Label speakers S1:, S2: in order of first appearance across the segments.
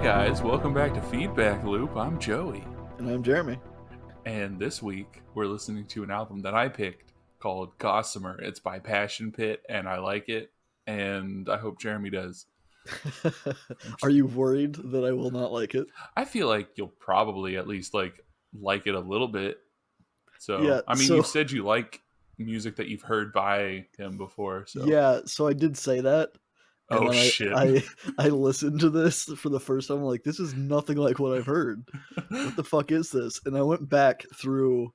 S1: guys, welcome back to Feedback Loop. I'm Joey,
S2: And I'm Jeremy.
S1: and this week we're listening to an album that I picked called Gossamer. It's by Passion Pit, and I like it, and I hope Jeremy does.
S2: Are you worried that I will not like it?
S1: I feel like you'll probably at least like it a little bit.
S2: Yeah,
S1: So, I mean, you said you like music that you've heard by him before, so.
S2: Yeah, so I did say that. And
S1: Oh,
S2: then
S1: shit.
S2: I listened to this for the first time. I'm like, this is nothing like what I've heard. What the fuck is this? And I went back through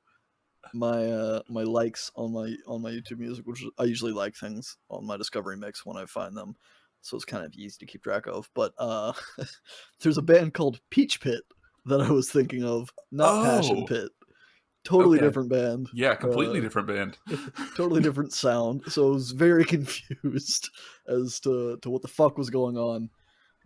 S2: my my likes on my YouTube Music, which I usually like things on my Discovery mix when I find them. So it's kind of easy to keep track of. But there's a band called Peach Pit that I was thinking of, not Passion Pit. Totally different band.
S1: Yeah, completely different band.
S2: Totally different sound. So I was very confused as to what the fuck was going on.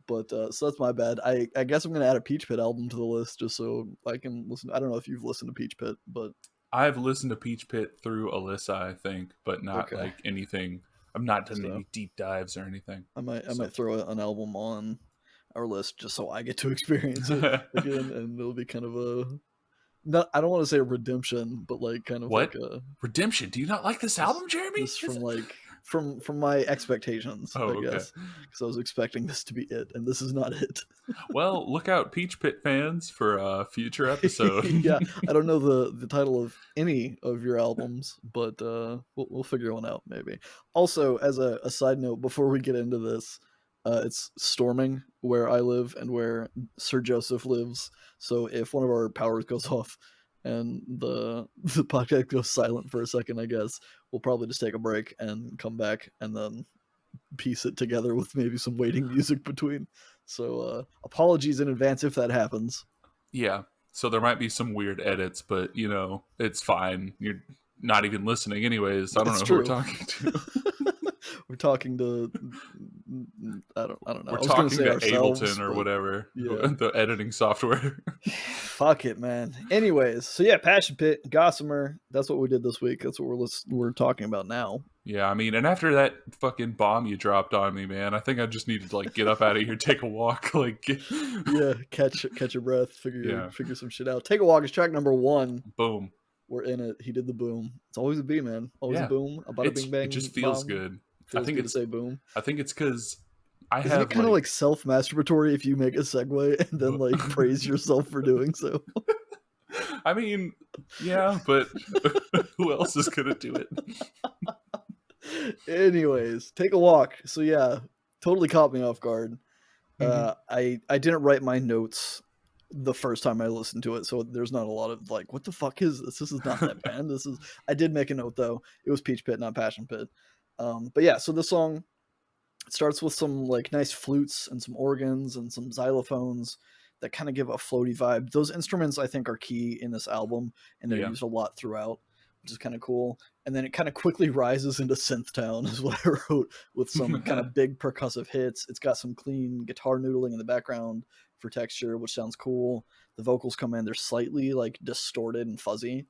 S2: But so that's my bad. I guess I'm gonna add a Peach Pit album to the list just so I can listen. I don't know if you've listened to Peach Pit, but
S1: I've listened to Peach Pit through Alyssa, I think, but not like anything. I've not done any deep dives or anything.
S2: I might throw an album on our list just so I get to experience it again, and it'll be kind of a I don't want to say a redemption, but like kind of
S1: what?
S2: like a
S1: redemption. Do you not like this album, Jeremy?
S2: Just from my expectations, I guess, because I was expecting this to be it, and this is not it.
S1: Well, look out, Peach Pit fans, for a future episode.
S2: Yeah, I don't know the title of any of your albums, but we'll figure one out maybe. Also, as a side note, before we get into this, it's storming where I live and where Sir Joseph lives. So if one of our powers goes off and the podcast goes silent for a second, I guess we'll probably just take a break and come back and then piece it together with maybe some waiting music between. So apologies in advance if that happens.
S1: Yeah, so there might be some weird edits, but you know, it's fine. You're not even listening anyways. I don't know who we're talking to.
S2: We're talking to I don't know.
S1: We're talking to Ableton or whatever.
S2: Yeah.
S1: The editing software.
S2: Fuck it, man. Anyways, so yeah, Passion Pit, Gossamer. That's what we did this week. That's what we're talking about now.
S1: Yeah, I mean, and after that fucking bomb you dropped on me, man, I think I just needed to like get up out of here, take a walk, like
S2: yeah, catch your breath, figure some shit out. Take a walk is track number 1.
S1: Boom.
S2: We're in it. He did the boom. It's always a B, man. Always a boom. About a bing bang.
S1: It just feels good.
S2: I think it's to say boom.
S1: I think it's because
S2: Isn't it kind of like self-masturbatory if you make a segue and then like praise yourself for doing so?
S1: I mean, yeah, but who else is gonna do it?
S2: Anyways, take a walk. So yeah, totally caught me off guard. I didn't write my notes the first time I listened to it, so there's not a lot of like, what the fuck is this? This is not that band. I did make a note though. It was Peach Pit, not Passion Pit. But yeah, so the song starts with some like nice flutes and some organs and some xylophones that kind of give a floaty vibe. Those instruments I think are key in this album, and they're used a lot throughout, which is kind of cool. And then it kind of quickly rises into synth town is what I wrote, with some kind of big percussive hits. It's got some clean guitar noodling in the background for texture, which sounds cool. The vocals come in, they're slightly like distorted and fuzzy,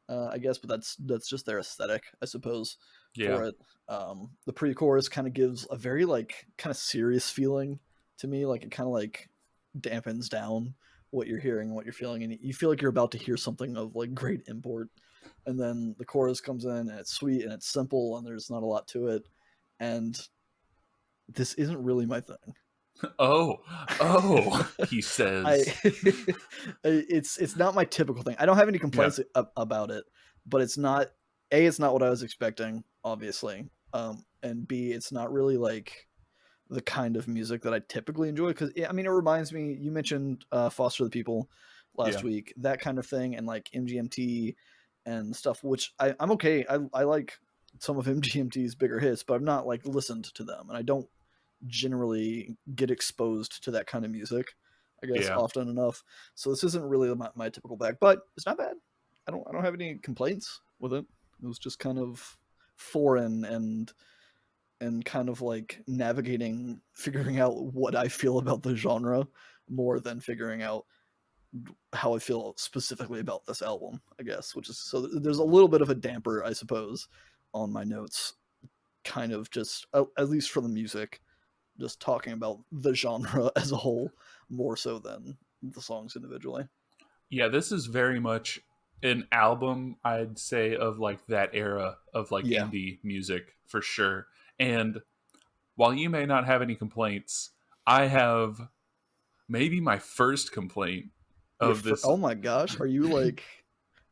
S2: I guess, but that's just their aesthetic, I suppose. For it. The pre-chorus kind of gives a very like kind of serious feeling to me. Like it kind of like dampens down what you're hearing and what you're feeling, and you feel like you're about to hear something of like great import. And then the chorus comes in and it's sweet and it's simple and there's not a lot to it. And this isn't really my thing.
S1: Oh, he says.
S2: It's not my typical thing. I don't have any complaints about it, but it's not what I was expecting, obviously. And B, it's not really like the kind of music that I typically enjoy. Because I mean, it reminds me. You mentioned Foster the People last week, that kind of thing, and like MGMT and stuff, which I'm okay. I like some of MGMT's bigger hits, but I've not like listened to them, and I don't generally get exposed to that kind of music, I guess, often enough. So this isn't really my typical bag, but it's not bad. I don't have any complaints with it. It was just kind of foreign and kind of like figuring out what I feel about the genre more than figuring out how I feel specifically about this album, I guess, which is, so there's a little bit of a damper, I suppose, on my notes, kind of just, at least for the music, just talking about the genre as a whole more so than the songs individually.
S1: Yeah, this is very much an album, I'd say, of like that era of like
S2: Yeah.
S1: indie music for sure. And while you may not have any complaints, I have maybe my first complaint of this.
S2: Oh my gosh, are you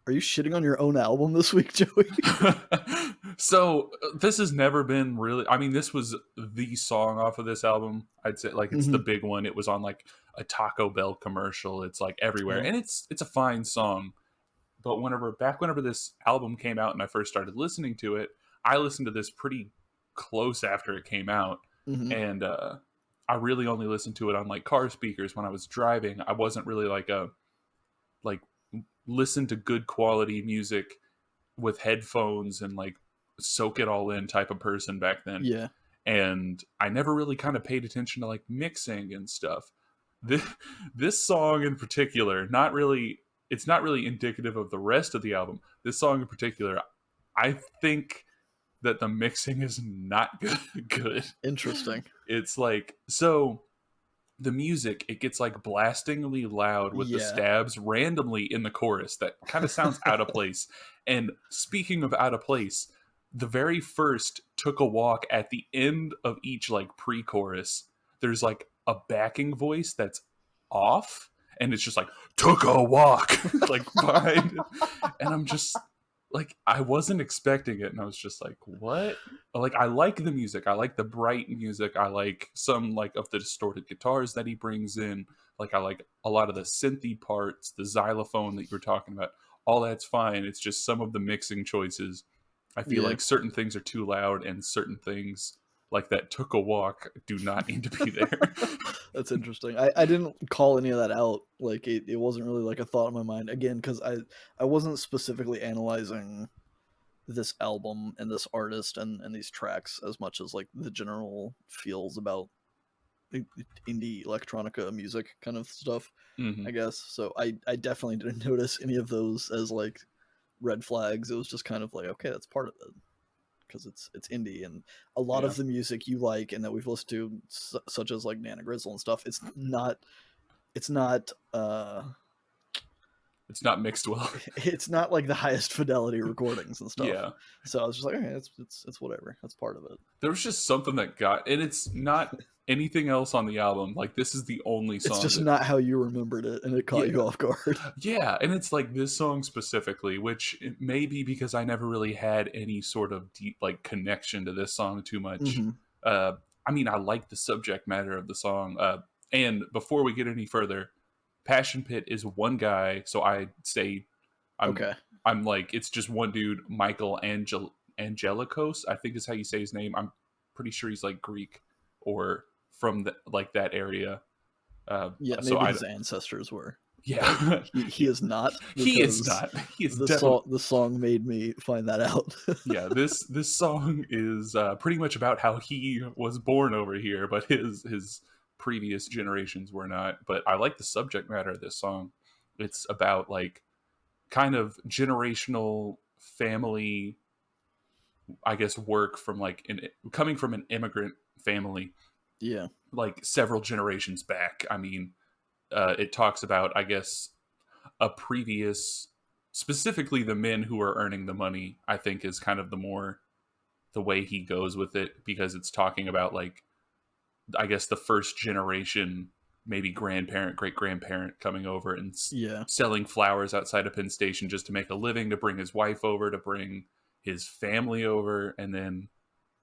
S2: shitting on your own album this week, Joey?
S1: So this has never been really, I mean, this was the song off of this album. I'd say like it's the big one. It was on like a Taco Bell commercial. It's like everywhere.
S2: Oh.
S1: And it's a fine song. But whenever this album came out and I first started listening to it, I listened to this pretty close after it came out. And I really only listened to it on like car speakers when I was driving. I wasn't really like listen to good quality music with headphones and like soak it all in type of person back then.
S2: Yeah.
S1: And I never really kind of paid attention to like mixing and stuff. This song in particular, it's not really indicative of the rest of the album. This song in particular, I think that the mixing is not good.
S2: Interesting.
S1: It's like, so the music, it gets like blastingly loud with the stabs randomly in the chorus that kind of sounds out of place. And speaking of out of place, the very first "Took a Walk" at the end of each like pre-chorus, there's like a backing voice that's off, and it's just like "took a walk" like behind it. And I'm just like, I wasn't expecting it, and I was just like, what? Like, I like the music, I like the bright music, I like some like of the distorted guitars that he brings in, like I like a lot of the synthy parts, the xylophone that you were talking about, all that's fine. It's just some of the mixing choices, I feel like certain things are too loud and certain things like that "Took a Walk" do not need to be there.
S2: That's interesting. I didn't call any of that out. Like it wasn't really like a thought in my mind, again, because I wasn't specifically analyzing this album and this artist and these tracks as much as like the general feels about indie electronica music kind of stuff, I guess. So I definitely didn't notice any of those as like red flags. It was just kind of like, okay, that's part of it, because it's indie, and a lot of the music you like and that we've listened to, such as like Nana Grizzle and stuff, it's not
S1: It's not mixed well.
S2: It's not like the highest fidelity recordings and stuff.
S1: Yeah.
S2: So I was just like, okay, it's whatever. That's part of it.
S1: There was just something that got, and it's not anything else on the album. Like, this is the only song.
S2: It's just not how you remembered it, and it caught you off guard.
S1: Yeah, and it's like this song specifically, which it may be because I never really had any sort of deep like connection to this song too much. I mean, I like the subject matter of the song. And before we get any further, Passion Pit is one guy, so I say I'm like, it's just one dude, Michael Angelikos, I think is how you say his name. I'm pretty sure he's like Greek or from like that area.
S2: Maybe his ancestors were.
S1: Yeah.
S2: he is not.
S1: He is not. He is
S2: the song made me find that out.
S1: Yeah, this song is pretty much about how he was born over here, but his previous generations were not. But I like the subject matter of this song. It's about like kind of generational family, I guess, work from like coming from an immigrant family.
S2: Yeah.
S1: Like several generations back. I mean, it talks about, I guess, a previous, specifically the men who are earning the money, I think is kind of the way he goes with it, because it's talking about like, I guess the first generation, maybe grandparent, great grandparent coming over and selling flowers outside of Penn Station just to make a living, to bring his wife over, to bring his family over, and then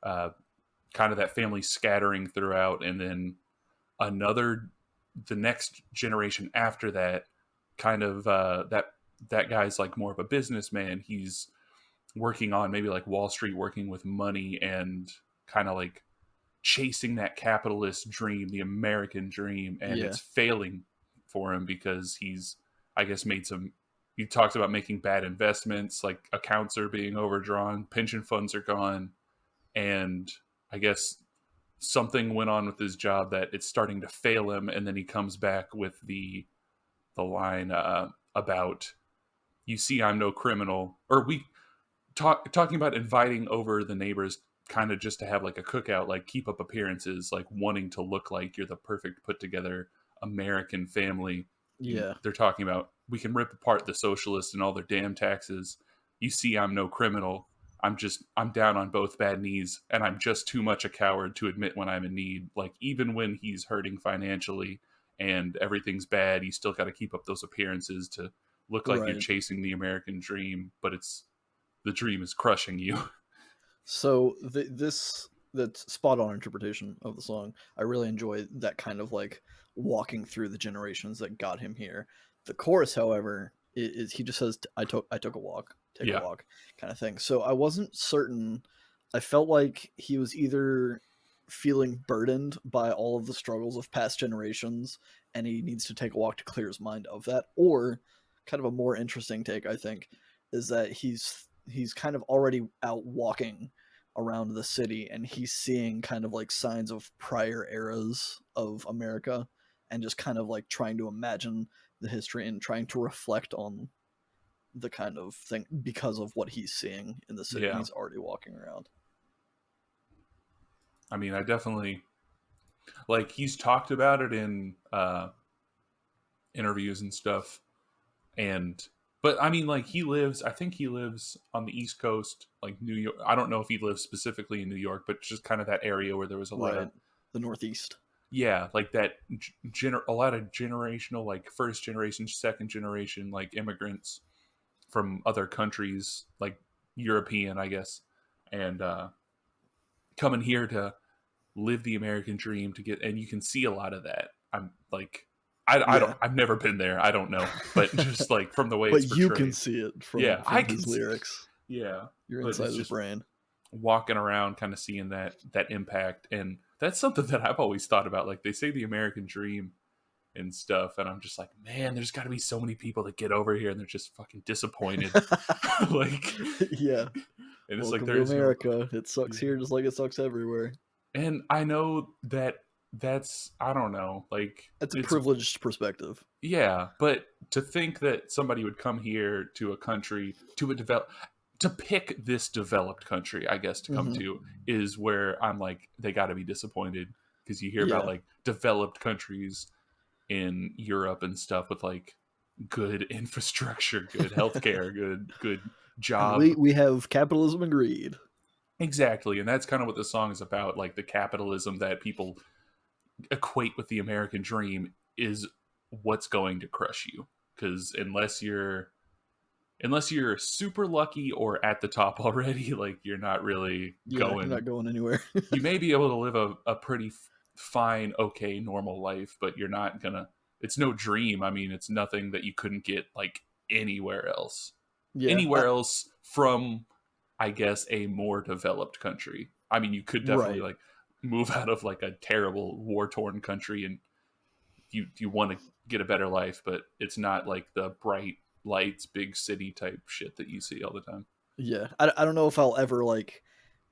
S1: kind of that family scattering throughout, and then the next generation after that, kind of that guy's like more of a businessman. He's working on maybe like Wall Street, working with money and kind of like chasing that capitalist dream, the American dream, and it's failing for him because he's, I guess, he talks about making bad investments, like accounts are being overdrawn, pension funds are gone, and I guess something went on with his job that it's starting to fail him. And then he comes back with the line about, "You see, I'm no criminal," or talking about inviting over the neighbors kind of just to have like a cookout, like keep up appearances, like wanting to look like you're the perfect put together American family.
S2: Yeah.
S1: They're talking about, we can rip apart the socialists and all their damn taxes. You see, I'm no criminal. I'm down on both bad knees, and I'm just too much a coward to admit when I'm in need. Like, even when he's hurting financially and everything's bad, you still got to keep up those appearances to look like you're
S2: Right.
S1: chasing the American dream, but the dream is crushing you.
S2: So this that's spot on interpretation of the song. I really enjoy that kind of like walking through the generations that got him here. The chorus, however, is he just says, I took a walk, take a
S1: Yeah.
S2: walk," kind of thing. So I wasn't certain. I felt like he was either feeling burdened by all of the struggles of past generations, and he needs to take a walk to clear his mind of that, or kind of a more interesting take, I think, is that he's kind of already out walking around the city, and he's seeing kind of like signs of prior eras of America, and just kind of like trying to imagine the history and trying to reflect on the kind of thing because of what he's seeing in the city.
S1: Yeah.
S2: He's already walking around.
S1: I mean, I definitely, like, he's talked about it in interviews and stuff. And, but I mean, like, I think he lives on the East Coast, like New York. I don't know if he lives specifically in New York, but just kind of that area where there was a lot of,
S2: Right. The Northeast.
S1: yeah, like that, a lot of generational, like first generation, second generation, like immigrants from other countries, like European, I guess, and coming here to live the American dream to get, and you can see a lot of that. I'm like, I don't,
S2: Yeah.
S1: I've never been there. I don't know, but just like from the way it's
S2: But you can
S1: portrayed,
S2: see it
S1: yeah, I
S2: from
S1: can
S2: his
S1: see,
S2: lyrics.
S1: yeah,
S2: You're
S1: but
S2: inside
S1: it's
S2: his
S1: just
S2: brain.
S1: walking around, kind of seeing that impact, and that's something that I've always thought about. Like they say the American dream and stuff, and I'm just like, man, there's got to be so many people that get over here and they're just fucking disappointed, like,
S2: Yeah.
S1: and it's like
S2: Welcome
S1: there
S2: to
S1: is no,
S2: America. It sucks
S1: yeah.
S2: here just like it sucks everywhere.
S1: And I know that's, I don't know, like
S2: That's a
S1: it's,
S2: privileged perspective.
S1: yeah, but to think that somebody would come here to a country, to pick this developed country, I guess, to come
S2: Mm-hmm.
S1: to, is where I'm like, they got to be disappointed, because you hear about
S2: Yeah.
S1: like developed countries in Europe and stuff with like good infrastructure, good healthcare, good
S2: And
S1: job.
S2: we have capitalism and greed.
S1: Exactly, and that's kind of what the song is about, like the capitalism that people equate with the American dream is what's going to crush you, because unless you're super lucky or at the top already, like you're not really
S2: Yeah, you're
S1: going.
S2: not going anywhere.
S1: You may be able to live a pretty fine, okay, normal life, but you're not gonna. It's no dream. I mean, it's nothing that you couldn't get like anywhere else.
S2: Yeah.
S1: Anywhere else from, I guess, a more developed country. I mean, you could definitely
S2: Right.
S1: like move out of like a terrible war torn country, and you want to get a better life, but it's not like the bright lights, big city type shit that you see all the time.
S2: Yeah. I don't know if I'll ever like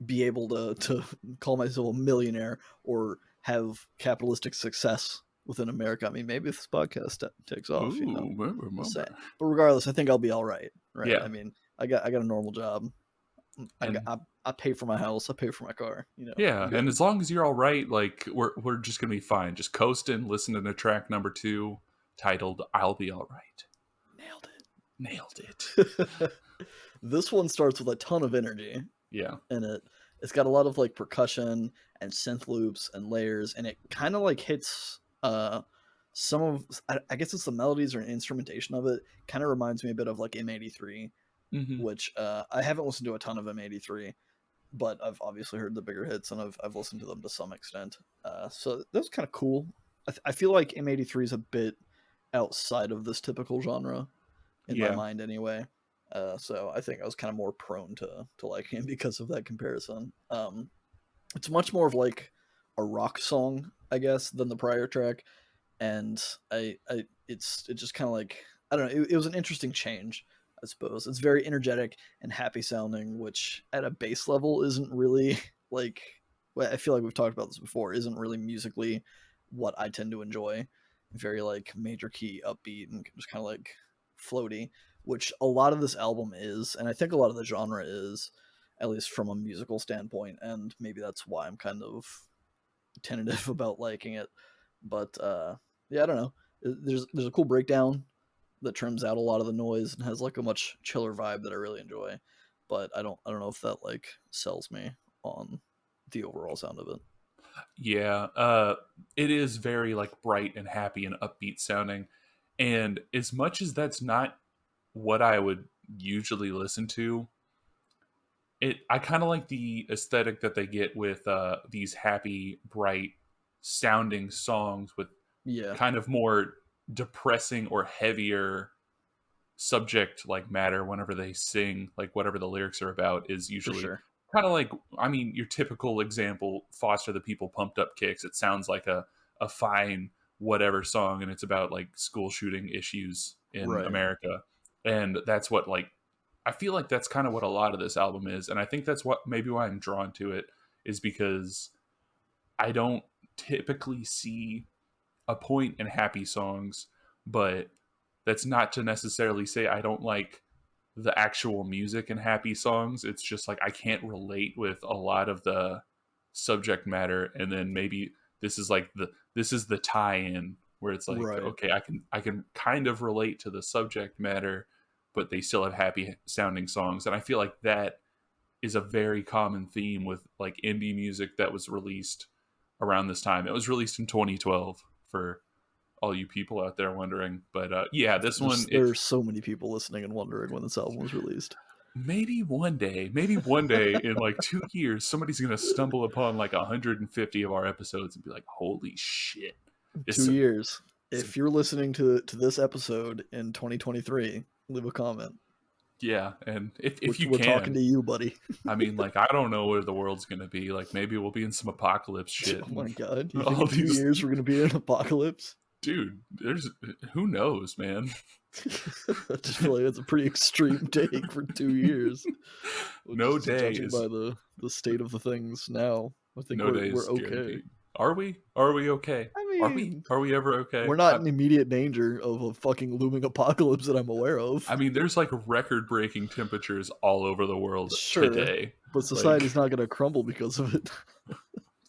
S2: be able to call myself a millionaire or have capitalistic success within America. I mean, maybe if this podcast takes off,
S1: Ooh, remember,
S2: just saying.
S1: remember.
S2: But regardless, I think I'll be all right. Right.
S1: Yeah,
S2: I mean, I got a normal job.
S1: and
S2: I pay for my house. I pay for my car.
S1: yeah,
S2: I'm
S1: and
S2: good.
S1: as long as you're all right, like we're just gonna be fine. Just coasting, listening to track number 2, titled "I'll Be All Right."
S2: Nailed
S1: Nailed it.
S2: it. This one starts with a ton of energy
S1: Yeah,
S2: in it. It's got a lot of like percussion and synth loops and layers, and it kind of like hits some of I guess it's the melodies or an instrumentation of it. Kind of reminds me a bit of like M83,
S1: hmm,
S2: which I haven't listened to a ton of M83, but I've obviously heard the bigger hits and I've listened to them to some extent. So that's kind of cool. I feel like M83 is a bit outside of this typical genre in my
S1: yeah,
S2: mind anyway. So I think I was kind of more prone to like him because of that comparison. It's much more of like a rock song, I guess, than the prior track, and it's just kind of like I don't know. It was an interesting change, I suppose. It's very energetic and happy sounding, which at a base level isn't really like. Well, I feel like we've talked about this before. Isn't really musically what I tend to enjoy. Very like major key, upbeat, and just kind of like floaty, which a lot of this album is, and I think a lot of the genre is. at least from a musical standpoint, and maybe that's why I'm kind of tentative about liking it. But yeah, I don't know. There's a cool breakdown that trims out a lot of the noise and has like a much chiller vibe that I really enjoy. But I don't know if that like sells me on the overall sound of it.
S1: Yeah, it is very like bright and happy and upbeat sounding. And as much as that's not what I would usually listen to, I kind of like the aesthetic that they get with these happy, bright sounding songs with
S2: Yeah,
S1: kind of more depressing or heavier subject like matter whenever they sing. Like whatever the lyrics are about is
S2: for
S1: usually
S2: sure.
S1: kind of like, I mean, your typical example, Foster the People Pumped Up Kicks. It sounds like a fine whatever song, and it's about like school shooting issues in
S2: Right.
S1: America. And that's what like I feel like that's kind of what a lot of this album is, and I think that's what maybe why I'm drawn to it is because I don't typically see a point in happy songs, but that's not to necessarily say I don't like the actual music in happy songs. It's just like I can't relate with a lot of the subject matter, and then maybe this is the tie-in where it's like,
S2: Right.
S1: okay, I can kind of relate to the subject matter, but they still have happy sounding songs, and I feel like that is a very common theme with like indie music that was released around this time. It was released in 2012 for all you people out there wondering. But yeah, this one,
S2: There's so many people listening and wondering when this album was released.
S1: maybe one day in like 2 years, somebody's gonna stumble upon like 150 of our episodes and be like, "Holy shit!"
S2: Two
S1: It's
S2: years.
S1: some
S2: If you're listening to this episode in 2023, leave a comment.
S1: yeah. And if you
S2: We're talking
S1: can,
S2: to you, buddy.
S1: I mean, like I don't know where the world's gonna be. Like maybe we'll be in some apocalypse shit
S2: Oh
S1: and
S2: my god! You think
S1: all
S2: in two
S1: these.
S2: years we're gonna be in an apocalypse?
S1: Dude, there's who knows, man.
S2: I just feel like that's a pretty extreme take for 2 years. Well,
S1: No
S2: just
S1: day
S2: judging
S1: is
S2: by the state of the things now, I think
S1: no day
S2: we're
S1: is
S2: okay.
S1: guaranteed. Are we? Are we okay?
S2: I
S1: Are we?
S2: mean,
S1: Are we ever okay?
S2: we're not in immediate danger of a fucking looming apocalypse that I'm aware of.
S1: I mean, there's like record breaking temperatures all over the world
S2: Sure,
S1: today.
S2: but
S1: Like,
S2: society's not gonna crumble because of it.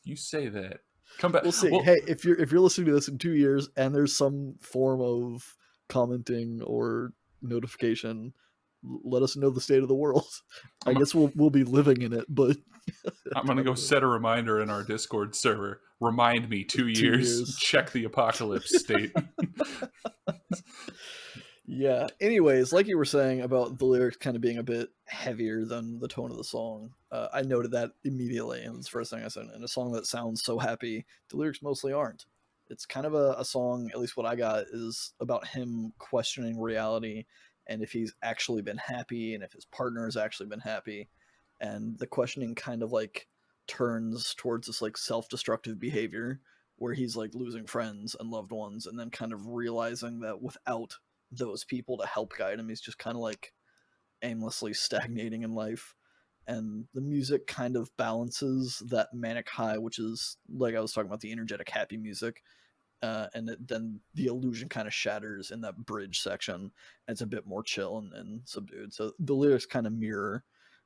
S1: you say that. Come back.
S2: We'll see.
S1: Well,
S2: Hey, if you're listening to this in 2 years and there's some form of commenting or notification, let us know the state of the world. I
S1: I'm,
S2: guess we'll be living in it, but
S1: I'm
S2: I
S1: going to go
S2: don't know.
S1: set a reminder in our Discord server. Remind me 2 years,
S2: 2 years.
S1: check the apocalypse state.
S2: Yeah. Anyways, like you were saying about the lyrics kind of being a bit heavier than the tone of the song, I noted that immediately, and it's the first thing I said. In a song that sounds so happy, the lyrics mostly aren't. It's kind of a song, at least what I got, is about him questioning reality and if he's actually been happy and if his partner has actually been happy. And the questioning kind of like turns towards this like self-destructive behavior where he's like losing friends and loved ones and then kind of realizing that without those people to help guide him, he's just kind of like aimlessly stagnating in life. And the music kind of balances that manic high, which is like I was talking about the energetic happy music, then the illusion kind of shatters in that bridge section. And it's a bit more chill and subdued. So the lyrics kind of mirror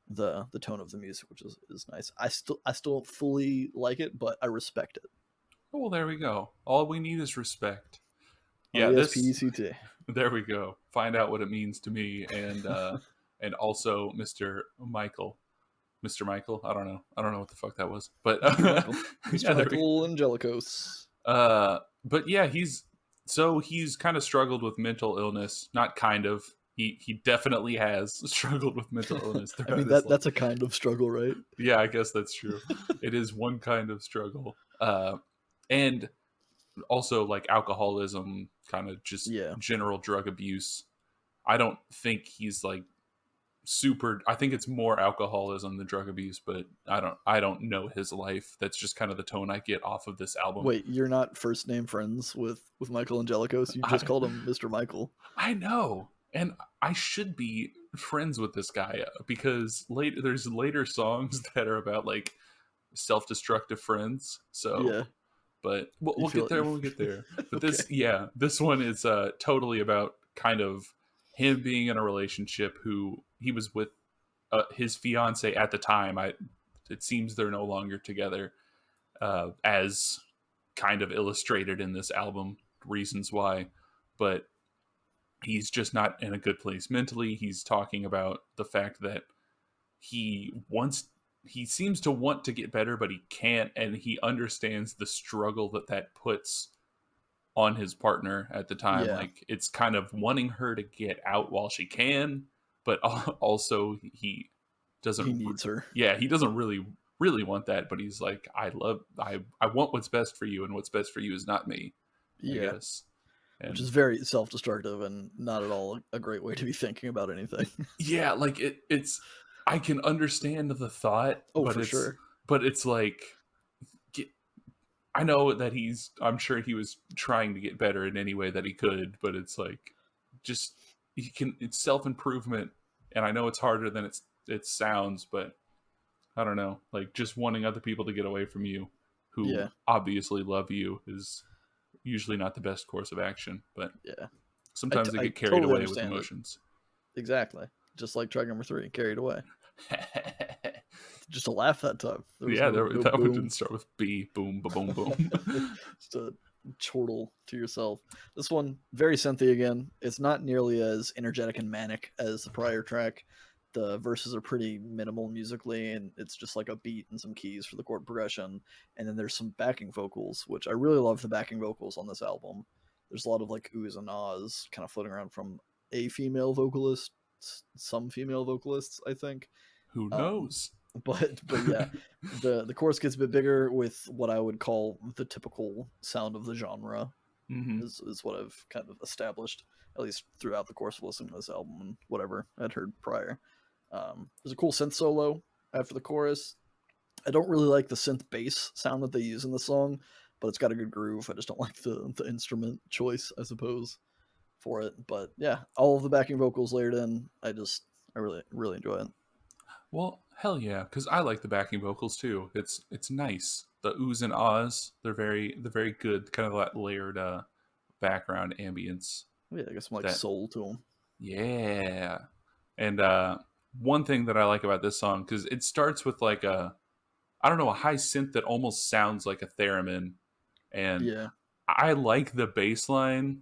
S2: the tone of the music, which is nice. I still don't fully like it, but I respect it.
S1: Well, there we go. All we need is respect.
S2: R
S1: Yeah,
S2: E S P E
S1: this.
S2: C T.
S1: There we go. Find out what it means to me and also Mr. Michael. Mr. Michael. I don't know. I don't know what the fuck that was. But
S2: Mr. Michael.
S1: yeah,
S2: Mr.
S1: there we
S2: Michael Angelicos.
S1: but yeah, he's kind of struggled with mental illness. Not kind of. He definitely has struggled with mental illness
S2: I
S1: throughout
S2: mean
S1: his life.
S2: that's a kind of struggle, right?
S1: Yeah, I guess that's true. It is one kind of struggle. And also like alcoholism, kind of just
S2: Yeah.
S1: general drug abuse. I don't think he's like super. I think it's more alcoholism than drug abuse, but I don't know his life. That's just kind of the tone I get off of this album.
S2: Wait, you're not first name friends with Michael Angelicos? You just
S1: I
S2: called him Mr. Michael.
S1: I know, and I should be friends with this guy because there's later songs that are about like self-destructive friends. So,
S2: Yeah.
S1: but we'll,
S2: You
S1: we'll
S2: feel
S1: get there when we get there. But
S2: okay.
S1: this one is totally about kind of him being in a relationship who he was with his fiance at the time. It seems they're no longer together, as kind of illustrated in this album, reasons why. But he's just not in a good place mentally. He's talking about the fact that he seems to want to get better, but he can't, and he understands the struggle that puts on his partner at the time.
S2: Yeah.
S1: Like, it's kind of wanting her to get out while she can, but also he doesn't.
S2: He needs her.
S1: Yeah, he doesn't really want that, but he's like, I want what's best for you, and what's best for you is not me. I
S2: Yeah.
S1: guess.
S2: Which is very self-destructive and not at all a great way to be thinking about anything.
S1: Yeah, like it's. I can understand the thought, but it's like, I know that I'm sure he was trying to get better in any way that he could, but it's like, just, it's self-improvement, and I know it's harder than it sounds, but I don't know, like, just wanting other people to get away from you who obviously love you is usually not the best course of action, but sometimes they get carried
S2: totally
S1: away with emotions.
S2: Exactly. Just like track number 3, Carried Away. Just a laugh that time.
S1: That one didn't start with B. Boom, boom, boom.
S2: Just a chortle to yourself. This one, very synthy again. It's not nearly as energetic and manic as the prior track. The verses are pretty minimal musically, and it's just like a beat and some keys for the chord progression. And then there's some backing vocals, which I really love the backing vocals on this album. There's a lot of like oohs and ahs kind of floating around from a female vocalist, some female vocalists, I think.
S1: Who knows?
S2: But yeah, the chorus gets a bit bigger with what I would call the typical sound of the genre. Is what I've kind of established, at least throughout the course of listening to this album and whatever I'd heard prior. There's a cool synth solo after the chorus. I don't really like the synth bass sound that they use in the song, but it's got a good groove. I just don't like the instrument choice, I suppose, for it. But yeah, all of the backing vocals layered in. I really, really enjoy it.
S1: Well, hell yeah, because I like the backing vocals too. It's nice. The oohs and ahs, they're very good. Kind of that layered background ambience.
S2: Yeah, I guess some soul to them.
S1: Yeah, and one thing that I like about this song, because it starts with like a high synth that almost sounds like a theremin, and I like the bass line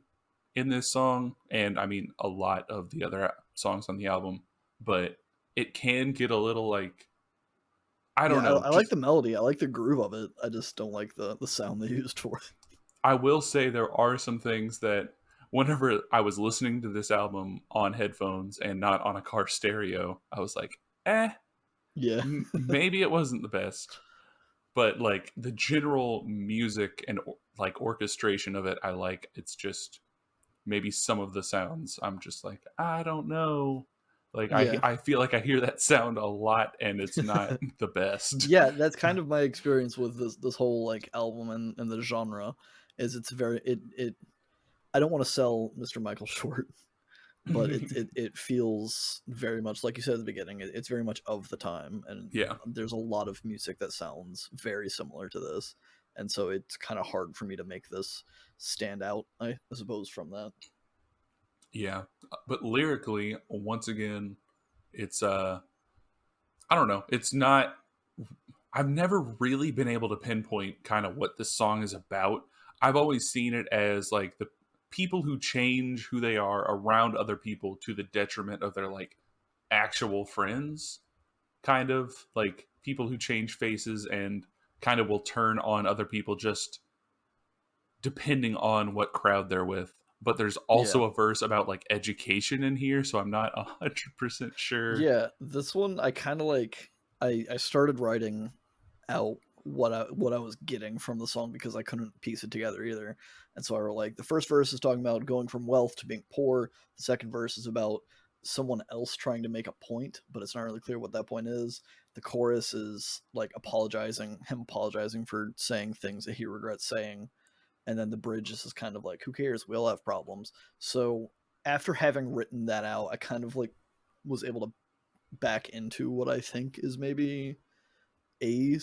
S1: in this song, and I mean a lot of the other songs on the album, but it can get a little like, I don't know.
S2: I like the melody. I like the groove of it. I just don't like the sound they used for it.
S1: I will say there are some things that whenever I was listening to this album on headphones and not on a car stereo, I was like,
S2: yeah,
S1: maybe it wasn't the best. But like the general music and like orchestration of it, I like. It's just maybe some of the sounds I'm just like, I don't know. Like, I feel like I hear that sound a lot, and it's not the best.
S2: Yeah, that's kind of my experience with this whole like album and the genre. Is it's very it. I don't want to sell Mr. Michael short, but it feels very much like you said at the beginning. It's very much of the time, and there's a lot of music that sounds very similar to this, and so it's kind of hard for me to make this stand out, I suppose, from that.
S1: Yeah, but lyrically, once again, it's I don't know. It's not. I've never really been able to pinpoint kind of what this song is about. I've always seen it as like the people who change who they are around other people to the detriment of their like actual friends, kind of like people who change faces and kind of will turn on other people just depending on what crowd they're with. But there's also a verse about like education in here, so I'm not 100% sure.
S2: Yeah, this one I kind of like. I started writing out what I was getting from the song because I couldn't piece it together either, and so I wrote like the first verse is talking about going from wealth to being poor. The second verse is about someone else trying to make a point, but it's not really clear what that point is. The chorus is like him apologizing for saying things that he regrets saying. And then the bridge is just kind of like, who cares? We all have problems. So after having written that out, I kind of like was able to back into what I think is maybe a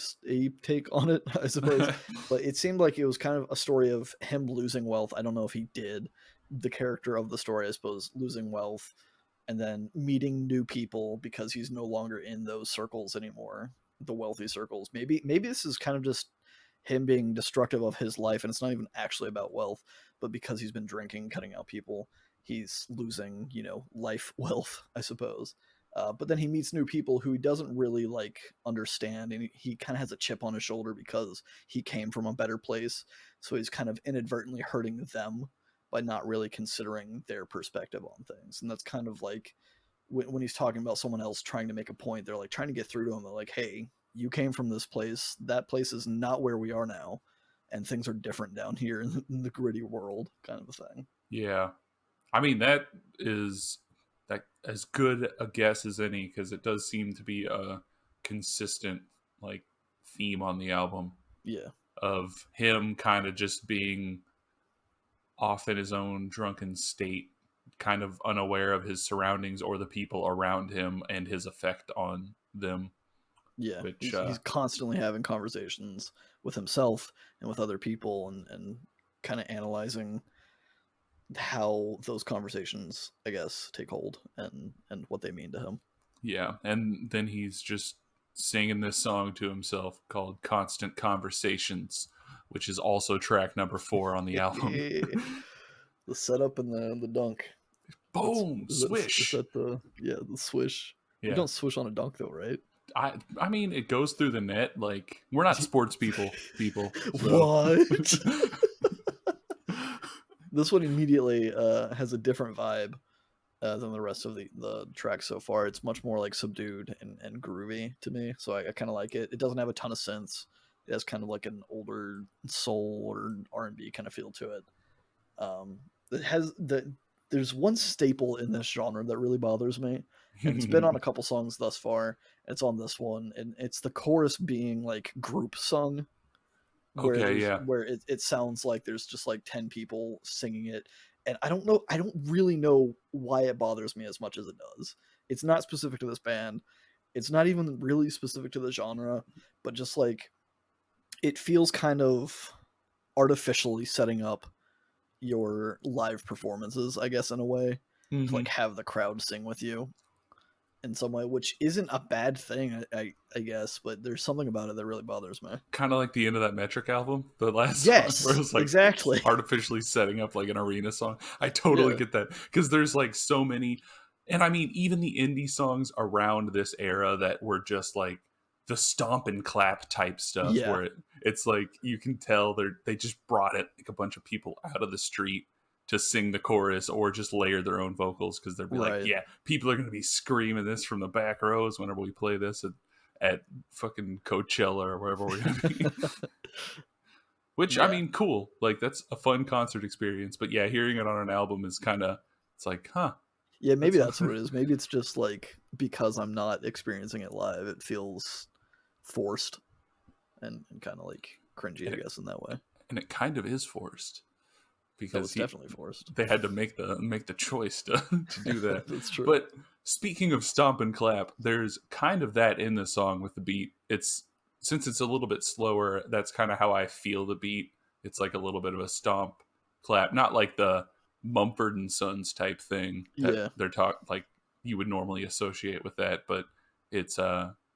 S2: take on it, I suppose. But it seemed like it was kind of a story of him losing wealth. I don't know if he did. The character of the story, I suppose, losing wealth and then meeting new people because he's no longer in those circles anymore, the wealthy circles. Maybe this is kind of just him being destructive of his life, and it's not even actually about wealth, but because he's been drinking, cutting out people, he's losing, life wealth, I suppose. But then he meets new people who he doesn't really like understand, and he kind of has a chip on his shoulder because he came from a better place. So he's kind of inadvertently hurting them by not really considering their perspective on things. And that's kind of like when he's talking about someone else trying to make a point, they're like trying to get through to him. They're like, hey, you came from this place. That place is not where we are now. And things are different down here in the gritty world, kind of a thing.
S1: Yeah. I mean, that is that as good a guess as any, because it does seem to be a consistent like theme on the album
S2: Yeah.
S1: of him kind of just being off in his own drunken state, kind of unaware of his surroundings or the people around him and his effect on them.
S2: Yeah.
S1: Which
S2: He's constantly having conversations with himself and with other people, and kind of analyzing how those conversations, I guess, take hold and what they mean to him.
S1: yeah, and then he's just singing this song to himself called Constant Conversations, which is also track number 4 on the album.
S2: The setup and the dunk.
S1: Boom,
S2: Is
S1: swish.
S2: that the swish?
S1: Yeah.
S2: You don't swish on a dunk though, right?
S1: I mean, it goes through the net. Like, we're not sports people. So.
S2: What? This one immediately has a different vibe than the rest of the tracks so far. It's much more like subdued and groovy to me, so I kind of like it. It doesn't have a ton of synths. It has kind of like an older soul or R&B kind of feel to it. It has there's one staple in this genre that really bothers me, and it's been on a couple songs thus far. It's on this one, and it's the chorus being like group sung, where
S1: Okay, yeah.
S2: where it sounds like there's just like 10 people singing it. And I don't really know why it bothers me as much as it does. It's not specific to this band. It's not even really specific to the genre, but just like it feels kind of artificially setting up your live performances, I guess, in a way, to like have the crowd sing with you in some way, which isn't a bad thing, I guess, but there's something about it that really bothers me.
S1: Kind of like the end of that Metric album, the last song, where it
S2: Yes,
S1: was like
S2: exactly.
S1: artificially setting up like an arena song. I totally
S2: Yeah.
S1: get that, because there's like so many, and I mean, even the indie songs around this era that were just like the stomp and clap type stuff,
S2: Yeah.
S1: where it's like you can tell they just brought it like a bunch of people out of the street to sing the chorus or just layer their own vocals, because they'd be like,
S2: Right.
S1: yeah, people are going to be screaming this from the back rows whenever we play this at fucking Coachella or wherever we're going to be. Which, I
S2: Yeah.
S1: mean, cool. Like, that's a fun concert experience. But yeah, hearing it on an album is kind of, it's like, huh.
S2: Yeah, maybe that's what it is. Maybe it's just like because I'm not experiencing it live, it feels forced and kind of like cringy, I guess, in that way.
S1: And it kind of is forced, because
S2: It's definitely forced.
S1: they had to make the choice to do that.
S2: That's true.
S1: But speaking of stomp and clap, there's kind of that in the song with the beat. Since it's a little bit slower, that's kind of how I feel the beat. It's like a little bit of a stomp clap, not like the Mumford and Sons type thing that they're like you would normally associate with that, but it's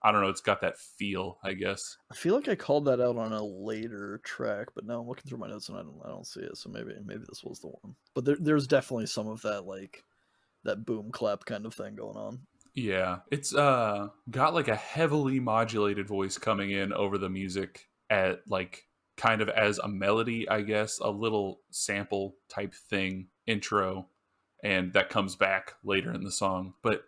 S1: I don't know, it's got that feel, I guess.
S2: I feel like I called that out on a later track, but now I'm looking through my notes and I don't see it. So maybe this was the one. But there's definitely some of that like that boom clap kind of thing going on.
S1: Yeah, it's got like a heavily modulated voice coming in over the music at like kind of as a melody, I guess, a little sample type thing intro, and that comes back later in the song. But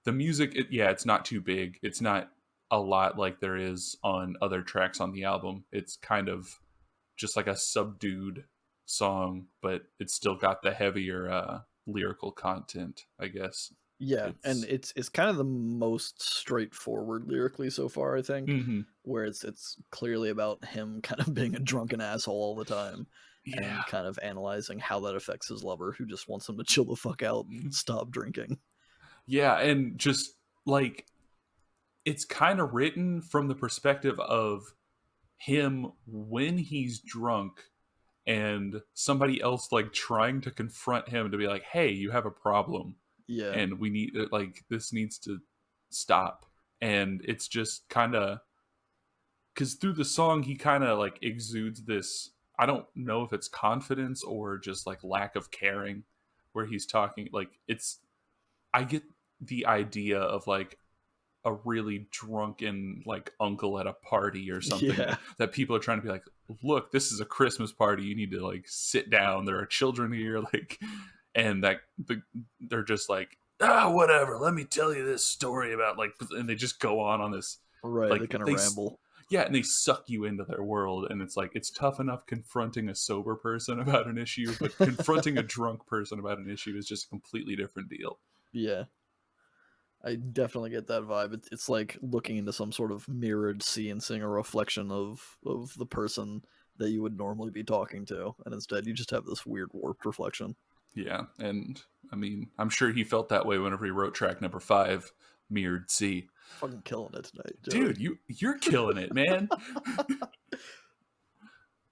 S1: the music, it's not too big. It's not a lot like there is on other tracks on the album. It's kind of just like a subdued song, but it's still got the heavier lyrical content, I guess.
S2: Yeah, and it's kind of the most straightforward lyrically so far, I think, where it's clearly about him kind of being a drunken asshole all the time, and kind of analyzing how that affects his lover, who just wants him to chill the fuck out and stop drinking.
S1: Yeah, and just like it's kind of written from the perspective of him when he's drunk and somebody else like trying to confront him to be like, hey, you have a problem.
S2: Yeah.
S1: and we need like this needs to stop. And it's just kind of because through the song he kind of like exudes this, I don't know if it's confidence or just like lack of caring, where he's talking like it's, I get the idea of like a really drunken like uncle at a party or something,
S2: Yeah.
S1: that people are trying to be like, look, this is a Christmas party, you need to like sit down, there are children here, like, and that they're just like, whatever, let me tell you this story about like, and they just go on this
S2: Right. They
S1: like
S2: kind of ramble.
S1: yeah, and they suck you into their world, and it's like it's tough enough confronting a sober person about an issue, but confronting a drunk person about an issue is just a completely different deal.
S2: Yeah. I definitely get that vibe. It's like looking into some sort of mirrored sea and seeing a reflection of the person that you would normally be talking to, and instead you just have this weird warped reflection.
S1: Yeah, and I mean, I'm sure he felt that way whenever he wrote track number 5, Mirrored Sea.
S2: Fucking killing it tonight, Joey.
S1: Dude, you're killing it, man.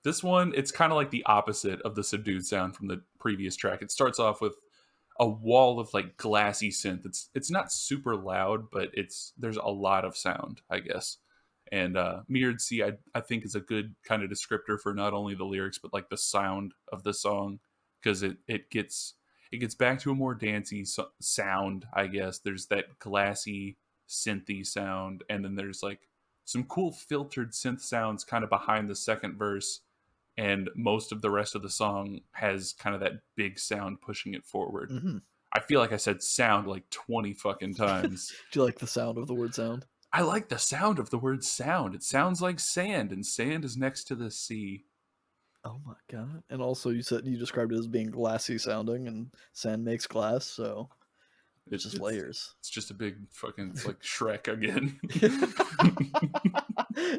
S1: This one, it's kind of like the opposite of the subdued sound from the previous track. It starts off with a wall of like glassy synth. It's not super loud, but there's a lot of sound, I guess. And Mirrored Sea, I think, is a good kind of descriptor for not only the lyrics but like the sound of the song, because it gets back to a more dancey sound, I guess. There's that glassy synthy sound, and then there's like some cool filtered synth sounds kind of behind the second verse, and most of the rest of the song has kind of that big sound pushing it forward.
S2: Mm-hmm.
S1: I feel like I said sound like 20 fucking times.
S2: Do you like the sound of the word sound?
S1: I like the sound of the word sound. It sounds like sand, and sand is next to the sea.
S2: Oh my god! And also, you said you described it as being glassy sounding, and sand makes glass, so it's just layers.
S1: It's just a big fucking, it's like Shrek again.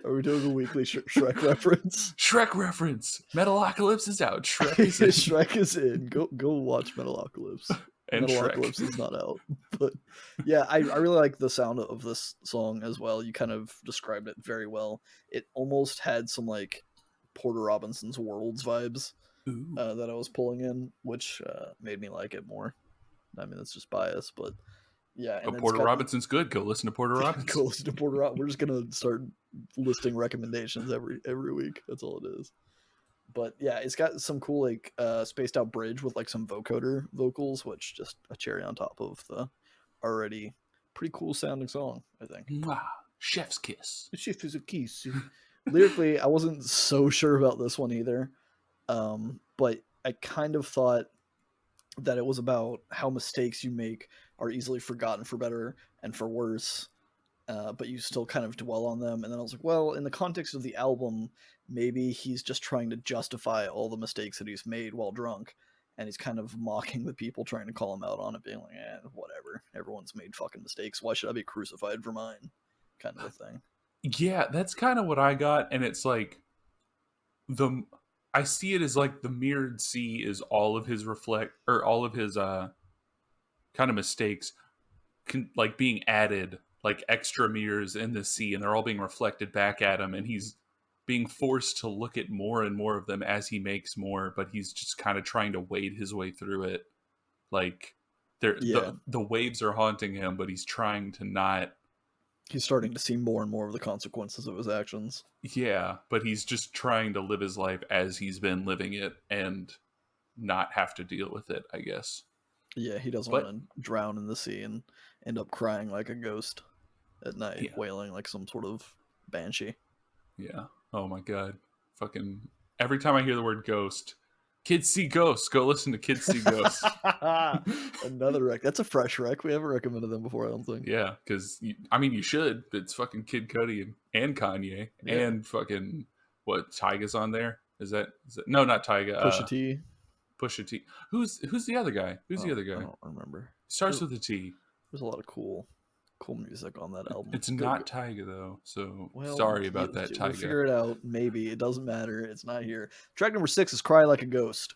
S2: Are we doing a weekly Shrek reference?
S1: Shrek reference. Metalocalypse is out. Shrek is in.
S2: Shrek is in. Go watch Metalocalypse.
S1: And
S2: Metalocalypse
S1: Shrek
S2: is not out, but yeah, I really like the sound of this song as well. You kind of described it very well. It almost had some like Porter Robinson's Worlds vibes that I was pulling in, which made me like it more. I mean, it's just bias, but yeah.
S1: But Porter Robinson's good. Go listen to Porter Robinson.
S2: Go listen to Porter Robinson. We're just gonna start listing recommendations every week. That's all it is. But yeah, it's got some cool like spaced out bridge with like some vocoder vocals, which just a cherry on top of the already pretty cool sounding song, I think.
S1: Mwah. Chef's kiss.
S2: Chef is a kiss. Lyrically, I wasn't so sure about this one either. But I kind of thought that it was about how mistakes you make are easily forgotten for better and for worse. But you still kind of dwell on them. And then I was like, well, in the context of the album, maybe he's just trying to justify all the mistakes that he's made while drunk. And he's kind of mocking the people trying to call him out on it, being like, whatever. Everyone's made fucking mistakes. Why should I be crucified for mine? Kind of a thing.
S1: Yeah, that's kind of what I got. And it's like, I see it as like the Mirrored Sea is all of his all of his kind of mistakes like being added, like extra mirrors in the sea, and they're all being reflected back at him, and he's being forced to look at more and more of them as he makes more, but he's just kind of trying to wade his way through it. Like the waves are haunting him, but he's trying to not.
S2: He's starting to see more and more of the consequences of his actions.
S1: Yeah, but he's just trying to live his life as he's been living it and not have to deal with it, I guess.
S2: Yeah, he doesn't want to drown in the sea and end up crying like a ghost at night, wailing like some sort of banshee.
S1: Yeah. Oh my god. Fucking every time I hear the word ghost, Kids See Ghosts. Go listen to Kids See Ghosts.
S2: Another rec. That's a fresh rec. We haven't recommended them before, I don't think.
S1: Yeah, because you should. It's fucking Kid Cudi and Kanye and fucking what? Tyga's on there. Is that no? Not Tyga.
S2: Pusha T.
S1: Pusha T. Who's the other guy? Who's the other guy?
S2: I don't remember.
S1: Starts with a T.
S2: There's a lot of cool music on that album.
S1: It's not Tyga though, so sorry about that, Tyga.
S2: We'll figure it out. Maybe it doesn't matter. It's not here. Track number 6 is "Cry Like a Ghost."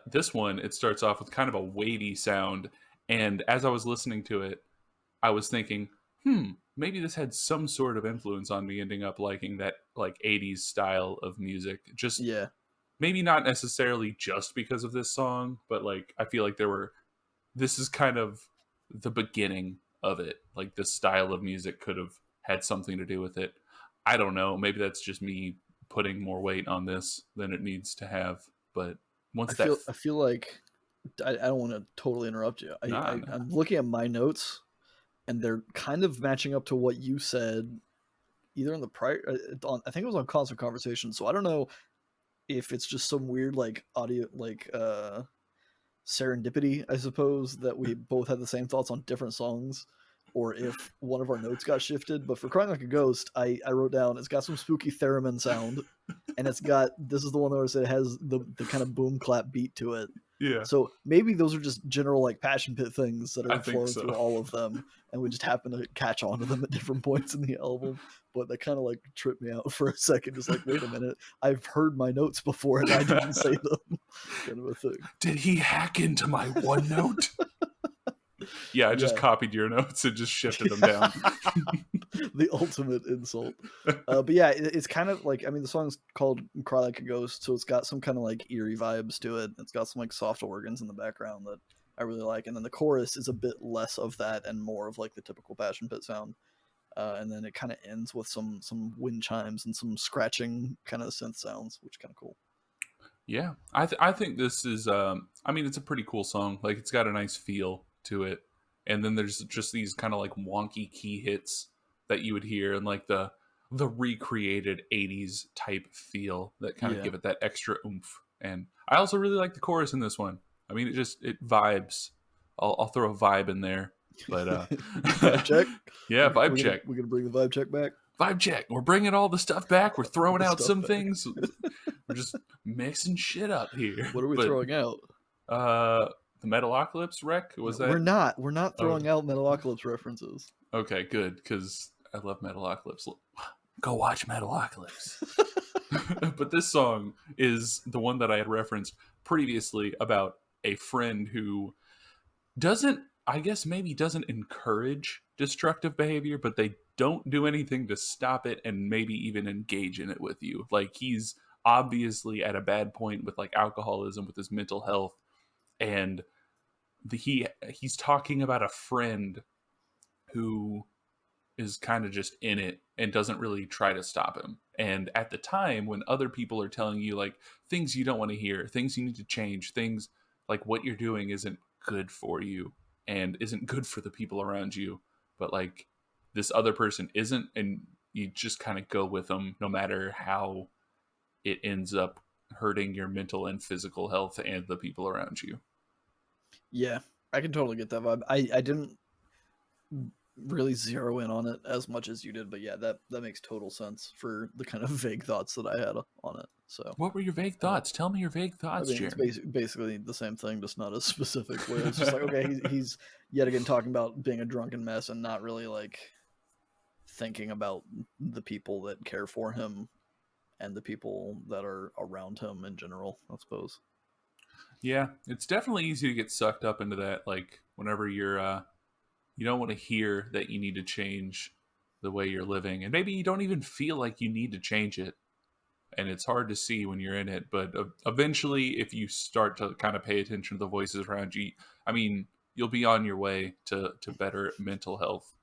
S1: This one, it starts off with kind of a wavy sound, and as I was listening to it, I was thinking, maybe this had some sort of influence on me ending up liking that like 80s style of music. Just maybe not necessarily just because of this song, but like I feel like there were this is kind of the beginning of it. Like this style of music could have had something to do with it. I don't know. Maybe that's just me putting more weight on this than it needs to have. But once that,
S2: I feel like I don't want to totally interrupt you.
S1: nah, nah.
S2: I'm looking at my notes, and they're kind of matching up to what you said, either in the prior. I think it was on Constant Conversation. So I don't know if it's just some weird like audio like serendipity, I suppose, that we both had the same thoughts on different songs, or if one of our notes got shifted. But for Crying Like a Ghost, I wrote down it's got some spooky theremin sound, and it's got, this is the one that it has the kind of boom clap beat to it.
S1: Yeah,
S2: So maybe those are just general like passion pit things that
S1: I
S2: are
S1: think
S2: flowing
S1: so.
S2: through all of them, and we just happen to catch on to them at different points in the album. But that kind of like tripped me out for a second, just like, wait a minute, I've heard my notes before and I didn't say them, kind of a thing.
S1: Did he hack into my OneNote? Yeah, I just copied your notes and just shifted them down.
S2: The ultimate insult. But yeah, it's kind of like, I mean, the song's called Cry Like a Ghost, so it's got some kind of like eerie vibes to it. It's got some like soft organs in the background that I really like. And then the chorus is a bit less of that and more of like the typical Passion Pit sound. And then it kind of ends with some wind chimes and some scratching kind of synth sounds, which is kind of cool.
S1: Yeah, I think this is. I mean, it's a pretty cool song. Like, it's got a nice feel to it, and then there's just these kind of like wonky key hits that you would hear, and like the recreated '80s type feel that kind of give it that extra oomph. And I also really like the chorus in this one. I mean, it vibes. I'll throw a vibe in there, but
S2: vibe check.
S1: Yeah, vibe check.
S2: We're gonna bring the vibe check back.
S1: Vibe check. We're bringing all the stuff back. We're throwing out some things. We're just mixing shit up here.
S2: What are we throwing out?
S1: The Metalocalypse wreck? Was that?
S2: We're not throwing out Metalocalypse references.
S1: Okay, good, because I love Metalocalypse. Go watch Metalocalypse. But this song is the one that I had referenced previously about a friend who doesn't encourage destructive behavior, but they don't do anything to stop it and maybe even engage in it with you. Like, he's obviously at a bad point with like alcoholism, with his mental health, and he's talking about a friend who is kind of just in it and doesn't really try to stop him. And at the time when other people are telling you like things you don't want to hear, things you need to change, things like what you're doing isn't good for you and isn't good for the people around you, but like this other person isn't, and you just kind of go with them no matter how it ends up hurting your mental and physical health and the people around you.
S2: Yeah, I can totally get that vibe. I didn't really zero in on it as much as you did, but yeah, that makes total sense for the kind of vague thoughts that I had on it. So,
S1: what were your vague thoughts? Tell me your vague thoughts,
S2: I mean,
S1: Jeremy.
S2: it's basically the same thing, just not as specific. Where it's just like, okay, he's yet again talking about being a drunken mess and not really like thinking about the people that care for him and the people that are around him in general, I suppose.
S1: Yeah, it's definitely easy to get sucked up into that. Like whenever you're, you don't want to hear that you need to change the way you're living, and maybe you don't even feel like you need to change it, and it's hard to see when you're in it. But eventually, if you start to kind of pay attention to the voices around you, I mean, you'll be on your way to better mental health.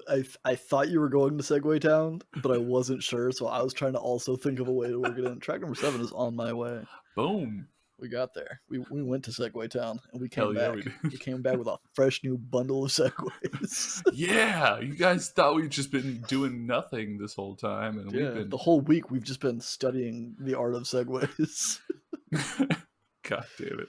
S2: I thought you were going to Segway Town, but I wasn't sure, so I was trying to also think of a way to work it in. Track number 7 is on my way.
S1: Boom.
S2: We got there. We went to Segway Town, and we came
S1: Hell yeah,
S2: back.
S1: we did.
S2: We came back with a fresh new bundle of Segways.
S1: Yeah, you guys thought we'd just been doing nothing this whole time, and we've been
S2: the whole week we've just been studying the art of Segways.
S1: God damn it.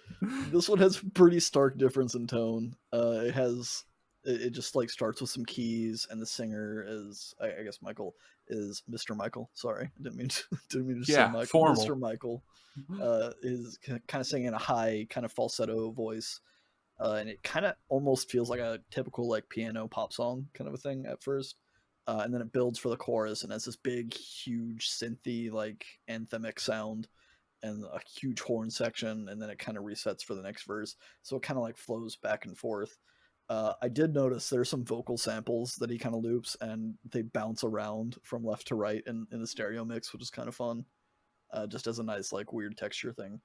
S2: This one has pretty stark difference in tone. It just like starts with some keys, and the singer is, I guess Michael is Mr. Michael. Sorry, I didn't mean to say Michael.
S1: Formal.
S2: Mr. Michael is kind of singing a high, kind of falsetto voice, and it kind of almost feels like a typical like piano pop song kind of a thing at first, and then it builds for the chorus and has this big, huge synthy like anthemic sound and a huge horn section, and then it kind of resets for the next verse, so it kind of like flows back and forth. I did notice there's some vocal samples that he kind of loops, and they bounce around from left to right in the stereo mix, which is kind of fun. Just as a nice like weird texture thing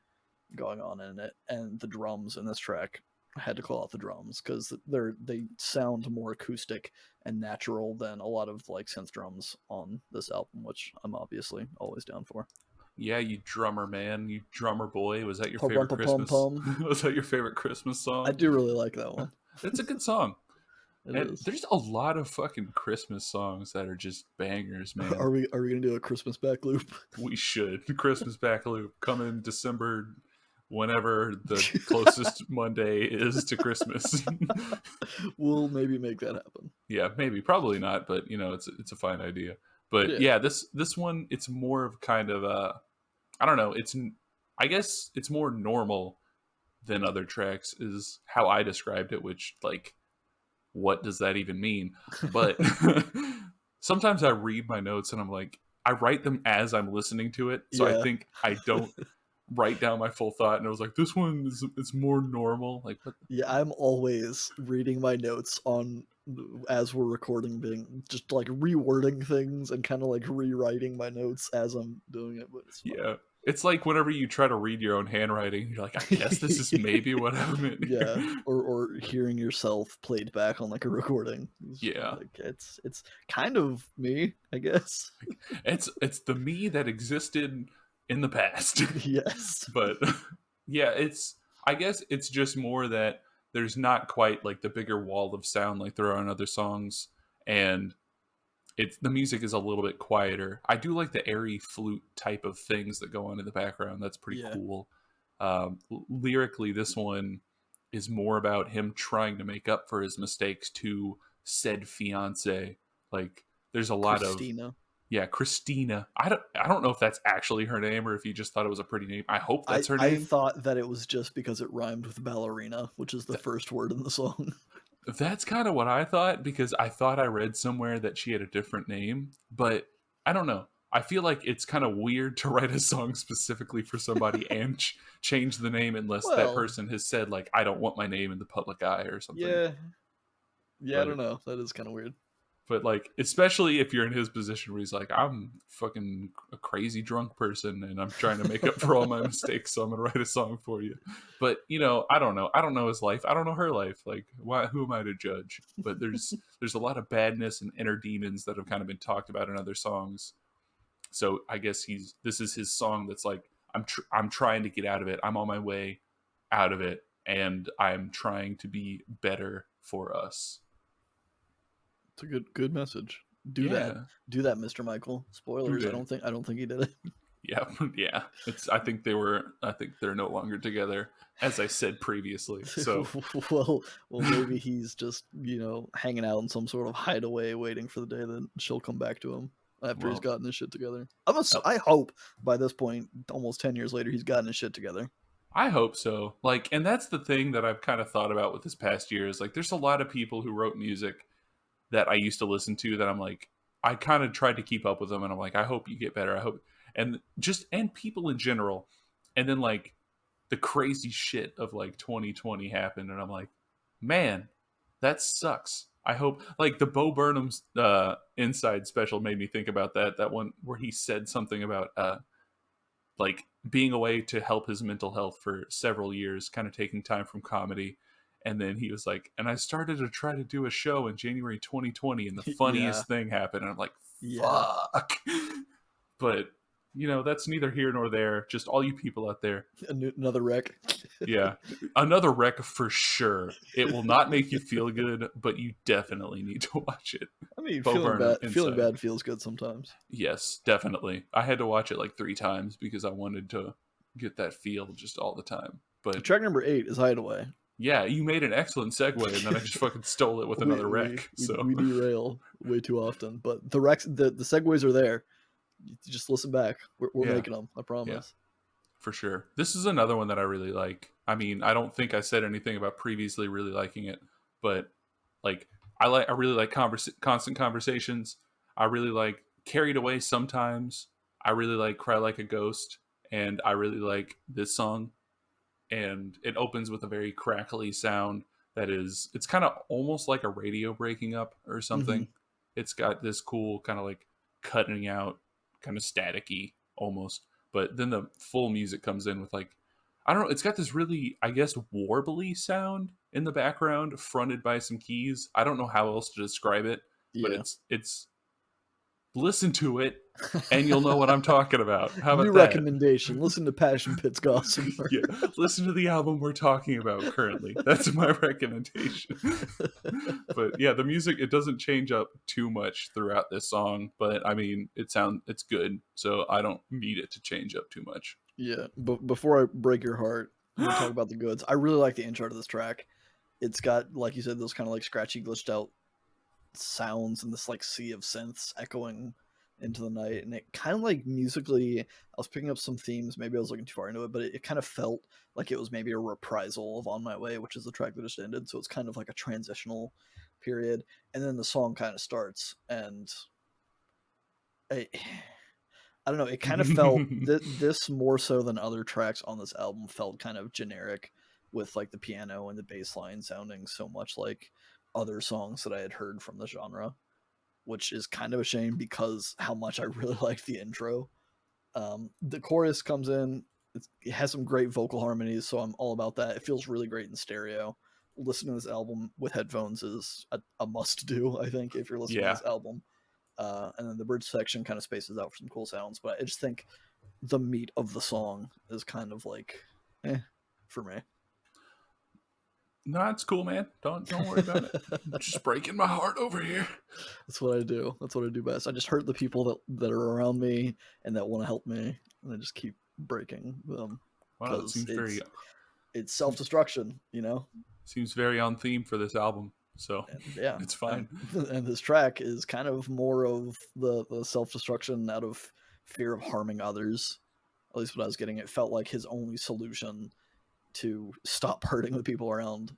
S2: going on in it. And the drums in this track I had to call out the drums because they sound more acoustic and natural than a lot of like synth drums on this album, which I'm obviously always down for.
S1: Yeah, you drummer man, you drummer boy. Was that your
S2: Pum
S1: favorite
S2: pum
S1: Christmas?
S2: pum.
S1: Was that your favorite Christmas
S2: I
S1: song?
S2: do really like that one.
S1: It's a good song.
S2: It
S1: And
S2: is.
S1: there's a lot of fucking Christmas songs that are just bangers, man.
S2: Are we gonna do a Christmas back loop?
S1: We should. Christmas back loop coming December, whenever the closest Monday is to Christmas.
S2: We'll maybe make that happen.
S1: Yeah, maybe, probably not, but it's a fine idea. But
S2: Yeah.
S1: yeah, this one, it's more of kind of I don't know. I guess it's more normal than other tracks is how I described it. Which, like, what does that even mean? But sometimes I read my notes and I'm like, I write them as I'm listening to it, so I
S2: Yeah.
S1: think I don't write down my full thought. And I was like, this one is it's more normal. Like, what?
S2: Yeah, I'm always reading my notes on as we're recording, being just like rewording things and kind of like rewriting my notes as I'm doing it, but it's fun.
S1: Yeah. It's like whenever you try to read your own handwriting, you're like, I guess this is maybe what I meant here.
S2: Yeah, or hearing yourself played back on like a recording.
S1: Yeah.
S2: Like it's kind of me, I guess.
S1: It's the me that existed in the past.
S2: Yes.
S1: But yeah, I guess it's just more that there's not quite like the bigger wall of sound like there are on other songs, and the music is a little bit quieter. I do like the airy flute type of things that go on in the background. That's pretty
S2: Yeah.
S1: cool. Lyrically, this one is more about him trying to make up for his mistakes to said fiance. Like, there's a lot of
S2: Christina.
S1: yeah, Christina. I don't know if that's actually her name or if you just thought it was a pretty name. I hope that's her
S2: I
S1: name.
S2: thought that it was just because it rhymed with ballerina, which is the first word in the song.
S1: That's kind of what I thought, because I thought I read somewhere that she had a different name, but I don't know. I feel like it's kind of weird to write a song specifically for somebody and change the name unless that
S2: Well,
S1: person has said, like, I don't want my name in the public eye or something.
S2: yeah. Yeah, I don't
S1: But
S2: know. That is kind of weird.
S1: like, especially if you're in his position where he's like, I'm fucking a crazy drunk person and I'm trying to make up for all my mistakes, so I'm gonna write a song for you. But I don't know. I don't know his life. I don't know her life. Like, who am I to judge? But there's a lot of badness and inner demons that have kind of been talked about in other songs. So I guess this is his song that's like, I'm trying to get out of it. I'm on my way out of it, and I'm trying to be better for us.
S2: It's a good message. Do
S1: Yeah.
S2: that, Mr. Michael. Spoilers.
S1: Do
S2: I don't think he did it.
S1: Yeah, yeah. I think they're no longer together, as I said previously. So
S2: well, maybe he's just hanging out in some sort of hideaway, waiting for the day that she'll come back to him after he's gotten his shit together. I hope by this point, almost 10 years later, he's gotten his shit together.
S1: I hope so. Like, and that's the thing that I've kind of thought about with this past year is like, there's a lot of people who wrote music that I used to listen to that I'm like, I kind of tried to keep up with them, and I'm like, I hope you get better. I hope, and people in general, and then like the crazy shit of like 2020 happened, and I'm like, man, that sucks. I hope, like, the Bo Burnham's Inside special made me think about that one where he said something about like being away to help his mental health for several years, kind of taking time from comedy. And then he was like, and I started to try to do a show in January 2020, and the funniest thing happened. And I'm like, fuck. But, that's neither here nor there. Just all you people out there.
S2: Another wreck.
S1: Yeah. Another wreck for sure. It will not make you feel good, but you definitely need to watch it.
S2: I mean,
S1: Bo Burnham Inside.
S2: feeling bad feels good sometimes.
S1: Yes, definitely. I had to watch it like 3 times because I wanted to get that feel just all the time. But
S2: track number 8 is Hideaway.
S1: Yeah, you made an excellent segue, and then I just fucking stole it with another wreck.
S2: We derail way too often, but the wrecks, the segues are there. You just listen back. We're making them. I promise.
S1: Yeah, for sure. This is another one that I really like. I mean, I don't think I said anything about previously really liking it, but like I really like constant conversations. I really like Carried Away sometimes. I really like Cry Like a Ghost, and I really like this song. And it opens with a very crackly sound it's kind of almost like a radio breaking up or something. Mm-hmm. It's got this cool kind of like cutting out, kind of staticky almost. But then the full music comes in with like I don't know. It's got this really, I guess, warbly sound in the background, fronted by some keys. I don't know how else to describe it, but
S2: Yeah.
S1: it's listen to it, and you'll know what I'm talking about. How
S2: New
S1: about that?
S2: recommendation: listen to Passion Pit's Gossamer.
S1: Yeah, listen to the album we're talking about currently. That's my recommendation. But yeah, the music, it doesn't change up too much throughout this song, but I mean, it's good, so I don't need it to change up too much.
S2: Yeah, but before I break your heart, I'm gonna talk about the goods. I really like the intro to this track. It's got, like you said, those kind of like scratchy, glitched out sounds and this like sea of synths echoing into the night, and it kind of like musically, I was picking up some themes. Maybe I was looking too far into it, but it kind of felt like it was maybe a reprisal of "On My Way," which is the track that just ended. So it's kind of like a transitional period, and then the song kind of starts, and I, I don't know. It kind of felt this more so than other tracks on this album felt kind of generic, with like the piano and the bass line sounding so much like other songs that I had heard from the genre, which is kind of a shame because how much I really liked the intro. The chorus comes in. It has some great vocal harmonies, so I'm all about that. It feels really great in stereo. Listening to this album with headphones is a must do, I think, if you're listening to
S1: Yeah.
S2: this album. And then the bridge section kind of spaces out for some cool sounds, but I just think the meat of the song is kind of like, for me.
S1: No, it's cool, man. Don't worry about it. I'm just breaking my heart over here.
S2: That's what I do. That's what I do best. I just hurt the people that are around me and that want to help me, and I just keep breaking them
S1: Wow, that
S2: because
S1: seems very
S2: it's self destruction,
S1: seems very on theme for this album. So
S2: And yeah,
S1: it's fine.
S2: and this track is kind of more of the self destruction out of fear of harming others. At least what I was getting, it felt like his only solution to stop hurting the people around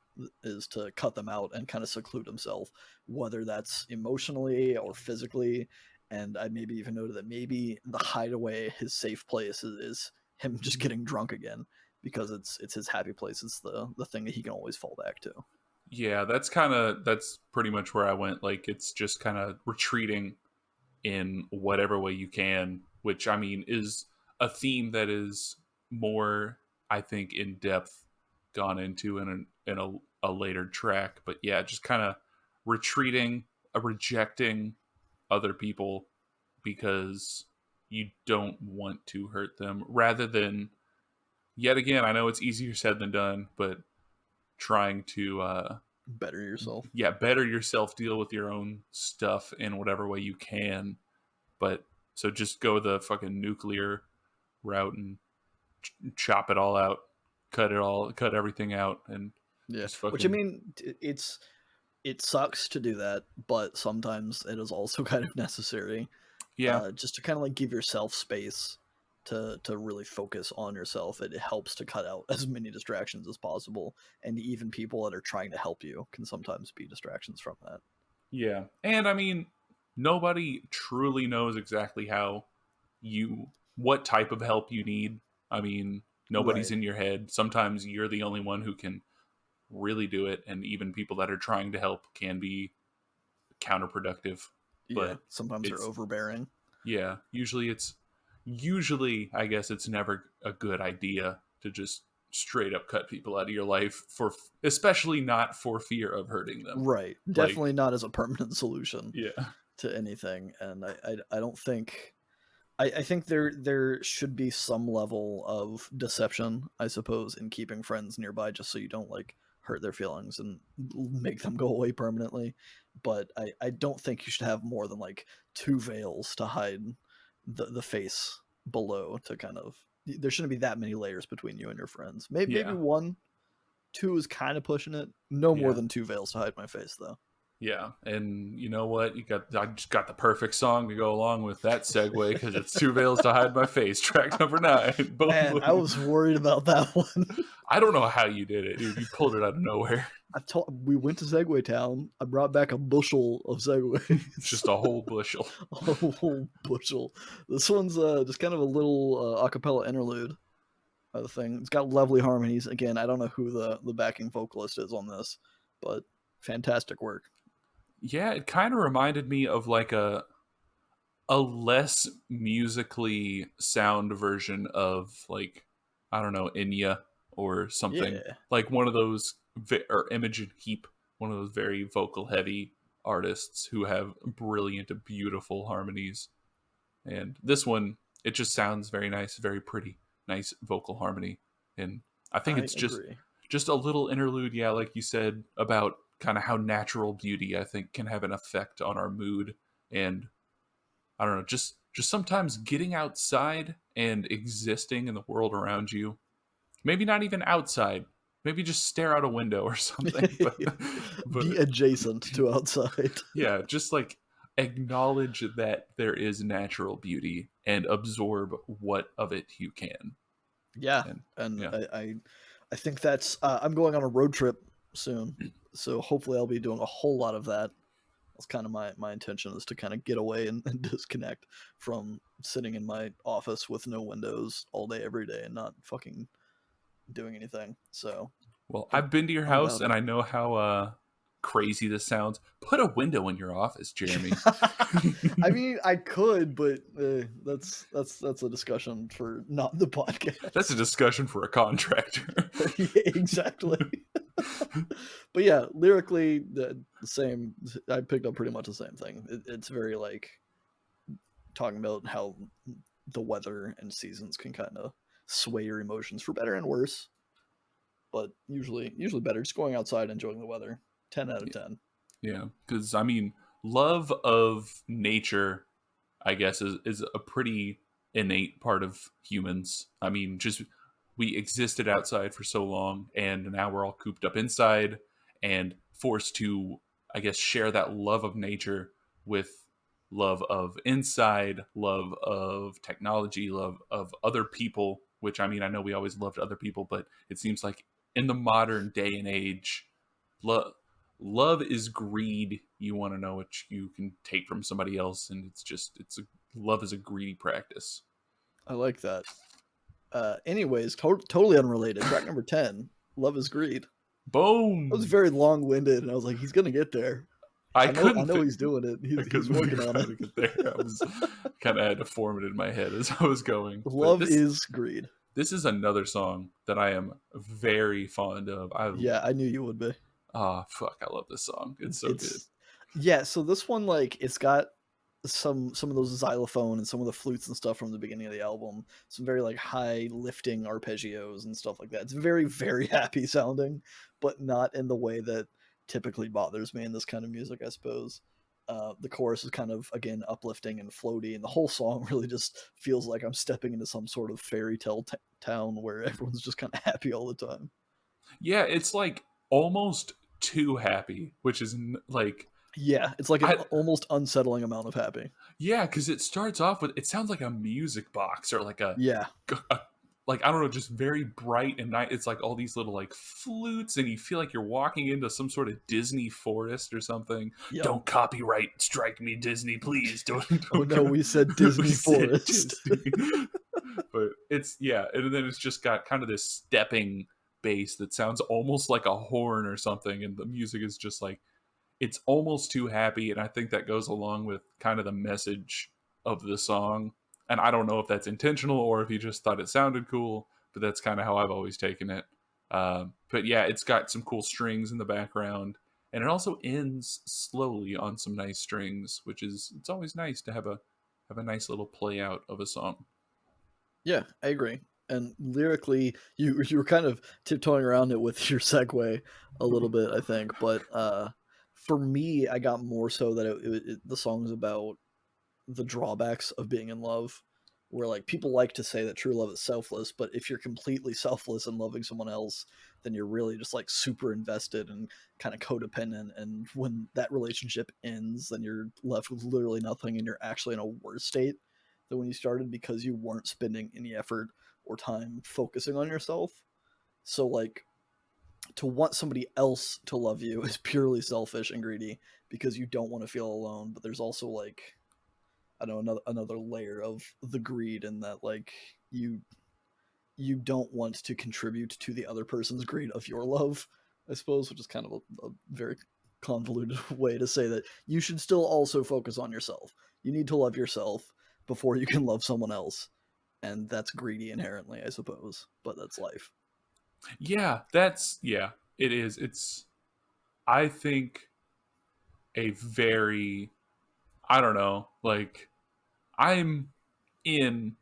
S2: is to cut them out and kind of seclude himself, whether that's emotionally or physically. And I maybe even noted that maybe the hideaway, his safe place, is him just getting drunk again, because it's his happy place. It's the thing that he can always fall back to.
S1: Yeah, that's pretty much where I went. Like, it's just kind of retreating in whatever way you can, which I mean is a theme that is more, I think, in depth gone into in a later track. But yeah, just kind of retreating, rejecting other people because you don't want to hurt them, rather than, yet again, I know it's easier said than done, but trying to
S2: Better yourself.
S1: yeah, better yourself, deal with your own stuff in whatever way you can. But so just go the fucking nuclear route and chop it all out, cut everything out, and
S2: Yeah,
S1: just
S2: which I
S1: fucking
S2: mean, it sucks to do that, but sometimes it is also kind of necessary,
S1: yeah,
S2: just to kind of like give yourself space to really focus on yourself. It helps to cut out as many distractions as possible, and even people that are trying to help you can sometimes be distractions from that.
S1: yeah. And I mean, nobody truly knows exactly how you what type of help you need. I mean, nobody's
S2: Right.
S1: in your head. Sometimes you're the only one who can really do it, and even people that are trying to help can be counterproductive.
S2: Yeah.
S1: But
S2: Sometimes they're
S1: it's
S2: overbearing.
S1: yeah, usually I guess it's never a good idea to just straight up cut people out of your life, for especially not for fear of hurting them.
S2: Right.
S1: Like,
S2: Definitely not as a permanent solution
S1: yeah.
S2: to anything. And I don't think I think there should be some level of deception, I suppose, in keeping friends nearby, just so you don't like hurt their feelings and make them go away permanently. But I don't think you should have more than like two veils to hide the face below, to kind of, there shouldn't be that many layers between you and your friends. Maybe
S1: Yeah.
S2: one, two is kind of pushing it. No more
S1: Yeah.
S2: than two veils to hide my face, though.
S1: Yeah, and you know what? I just got the perfect song to go along with that segue, because it's Two Veils to Hide My Face, track number 9. Boom,
S2: Man, I
S1: boom.
S2: was worried about that one.
S1: I don't know how you did it, dude. You pulled it out of nowhere.
S2: We went to Segway Town. I brought back a bushel of
S1: It's
S2: Segways.
S1: just a whole bushel.
S2: A whole bushel. This one's just kind of a little acapella interlude of the thing. It's got lovely harmonies. Again, I don't know who the backing vocalist is on this, but fantastic work.
S1: Yeah, it kind of reminded me of like a less musically sound version of, like, I don't know, Inya. or something
S2: Yeah.
S1: like one of those or Imogen Heap, one of those very vocal heavy artists who have brilliant, beautiful harmonies. And this one, it just sounds very nice, very pretty, nice vocal harmony. And I think
S2: I
S1: it's
S2: agree.
S1: just a little interlude, yeah, like you said, about kind of how natural beauty I think can have an effect on our mood. And I don't know, just sometimes getting outside and existing in the world around you. Maybe not even outside. Maybe just stare out a window or something. But
S2: Be adjacent to outside.
S1: yeah, just like acknowledge that there is natural beauty and absorb what of it you can.
S2: Yeah,
S1: And
S2: and
S1: yeah.
S2: I think that's I'm going on a road trip soon, so hopefully I'll be doing a whole lot of that. That's kind of my intention, is to kind of get away and disconnect from sitting in my office with no windows all day every day and not fucking doing anything. So
S1: Well,
S2: I,
S1: I've been to your
S2: I'm
S1: house
S2: about
S1: and
S2: it.
S1: I know how crazy this sounds. Put a window in your office, Jeremy.
S2: I mean, I could, but that's a discussion for not the
S1: That's a
S2: podcast.
S1: discussion for a contractor.
S2: Yeah, exactly. But yeah, lyrically, the same. I picked up pretty much the same thing. It's very like talking about how the weather and seasons can kind of sway your emotions for better and worse, but usually better. Just going outside, enjoying the weather. 10 out of 10.
S1: Yeah, because I mean, love of nature, I guess, is a pretty innate part of humans. I mean, just we existed outside for so long, and now we're all cooped up inside and forced to, I guess, share that love of nature with love of inside, love of technology, love of other people. Which I mean, I know we always loved other people, but it seems like in the modern day and age, love is greed. You want to know what you can take from somebody else, and love is a greedy practice.
S2: I like that. Anyways, totally unrelated. Track number 10, "Love Is Greed." That was
S1: Boom.
S2: very long winded, and I was like, he's gonna get there.
S1: I
S2: I
S1: couldn't
S2: know
S1: fi-
S2: he's doing it.
S1: I
S2: He's
S1: couldn't
S2: working
S1: figure
S2: on
S1: out
S2: it.
S1: how to get there. I was kind of had to form it in my head as I was going. But
S2: Love is greed.
S1: this is another song that I am very fond of.
S2: Yeah, I knew you would be.
S1: Fuck, I love this song. It's so good.
S2: It's Yeah. So this one, like, it's got some of those xylophone and some of the flutes and stuff from the beginning of the album. Some very like high lifting arpeggios and stuff like that. It's very happy sounding, but not in the way that typically bothers me in this kind of music, I suppose. The chorus is kind of, again, uplifting and floaty, and the whole song really just feels like I'm stepping into some sort of fairy tale town where everyone's just kind of happy all the time.
S1: Yeah, it's like almost too happy, which is like
S2: Yeah, it's like an
S1: I
S2: almost unsettling amount of happy.
S1: yeah, because it starts off with it sounds like a music box or
S2: Yeah,
S1: a like I don't know, just very bright and night. It's like all these little like flutes, and you feel like you're walking into some sort of Disney forest or something.
S2: yep.
S1: Don't copyright strike me, Disney, please.
S2: Oh no, we said
S1: We
S2: Disney
S1: said
S2: Forest.
S1: Disney. But it's yeah, and then it's just got kind of this stepping bass that sounds almost like a horn or something, and the music is just like it's almost too happy, and I think that goes along with kind of the message of the song. And I don't know if that's intentional or if he just thought it sounded cool, but that's kind of how I've always taken it. But yeah, it's got some cool strings in the background, and it also ends slowly on some nice strings, which is it's always nice to have a nice little play out of a song.
S2: Yeah, I agree. And lyrically, you were kind of tiptoeing around it with your segue a little bit, I think. But for me, I got more so that the song is about the drawbacks of being in love, where like people like to say that true love is selfless, but if you're completely selfless and loving someone else, then you're really just like super invested and kind of codependent, and when that relationship ends, then you're left with literally nothing, and you're actually in a worse state than when you started because you weren't spending any effort or time focusing on yourself. So like, to want somebody else to love you is purely selfish and greedy because you don't want to feel alone, but there's also like, I don't know, another layer of the greed in that, like, you don't want to contribute to the other person's greed of your love, I suppose, which is kind of a very convoluted way to say that you should still also focus on yourself. You need to love yourself before you can love someone else, and that's greedy inherently, I suppose, but that's life.
S1: Yeah, that's yeah, it is. It's I think a very I don't know, like I'm in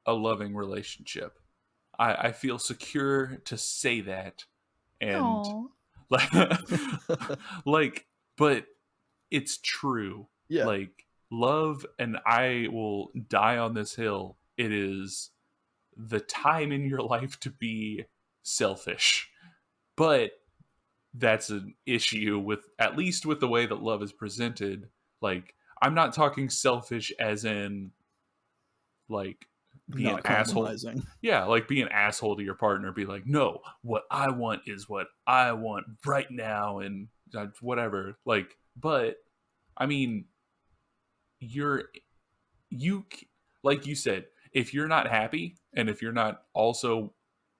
S1: a loving relationship. I feel secure to say that and
S2: Oh,
S1: like like but it's true.
S2: yeah,
S1: Like love and I will die on this hill. It is the time in your life to be selfish. But that's an issue with at least with the way that love is presented. Like I'm not talking selfish as in like be an
S2: not
S1: asshole.
S2: compromising.
S1: Yeah, like be an asshole to your partner. Be like, no, what I want is what I want right now, and whatever. Like, but I mean, you're you like you said, if you're not happy and if you're not also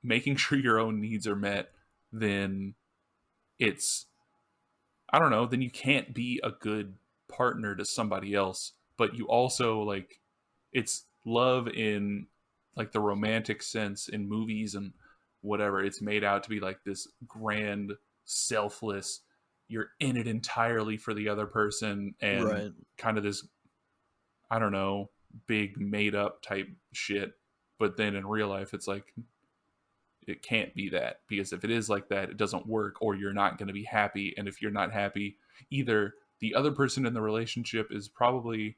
S1: making sure your own needs are met, then it's I don't know, then you can't be a good partner to somebody else. But you also like it's love in like the romantic sense in movies and whatever. It's made out to be like this grand, selfless, you're in it entirely for the other person and
S2: Right.
S1: kind of this, I don't know, big made up type shit. But then in real life, it's like it can't be that because if it is like that, it doesn't work or you're not going to be happy. And if you're not happy, either the other person in the relationship is probably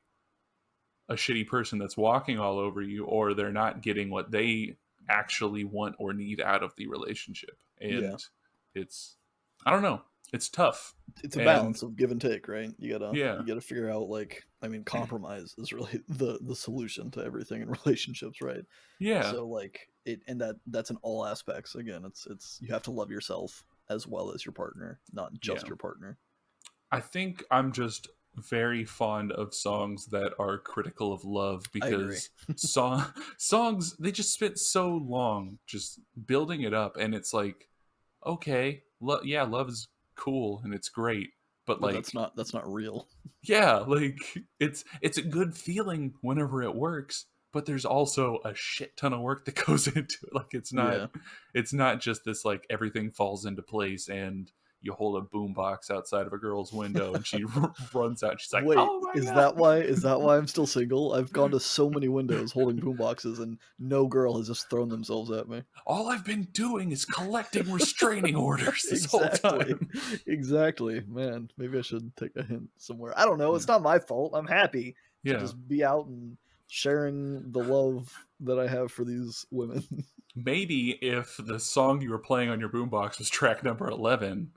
S1: a shitty person that's walking all over you or they're not getting what they actually want or need out of the relationship.
S2: Yeah.
S1: And it's, I don't know, it's tough.
S2: It's a
S1: And
S2: balance of give and take, right?
S1: yeah,
S2: You gotta figure out like I mean, compromise is really the solution to everything in relationships, right?
S1: yeah,
S2: So like it and that's in all aspects. Again, it's you have to love yourself as well as your partner, not
S1: yeah.
S2: just your partner.
S1: I think I'm just very fond of songs that are critical of love
S2: I agree.
S1: because songs they just spent so long just building it up and it's like okay yeah love is cool and it's great but
S2: But
S1: like
S2: that's not real.
S1: yeah like it's a good feeling whenever it works but there's also a shit ton of work that goes into it like
S2: Yeah.
S1: it's not just this like everything falls into place and you hold a boombox outside of a girl's window and she runs out she's like
S2: Wait,
S1: oh my
S2: is
S1: god
S2: that why I'm still single? I've gone to so many windows holding boomboxes and no girl has just thrown themselves at me.
S1: all I've been doing is collecting restraining orders this whole
S2: Exactly.
S1: time
S2: Exactly. Man, maybe I should take a hint somewhere. I don't know.
S1: yeah
S2: It's not my fault. I'm happy to
S1: yeah
S2: just be out and sharing the love that I have for these women.
S1: maybe if the song you were playing on your boombox was track number 11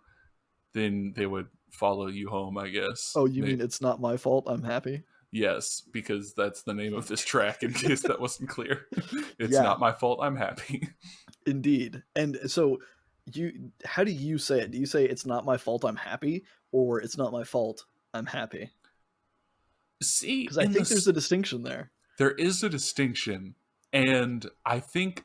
S1: then they would follow you home, I guess.
S2: Oh, you mean it's not my fault? I'm happy?
S1: Yes, because that's the name of this track, in case that wasn't clear. It's
S2: Yeah,
S1: not my fault, I'm happy.
S2: indeed. And so how do you say it? Do you say it's not my fault I'm happy or it's not my fault I'm happy?
S1: See,
S2: Cuz I
S1: in
S2: think there's
S1: this,
S2: a distinction there.
S1: there is a distinction, and I think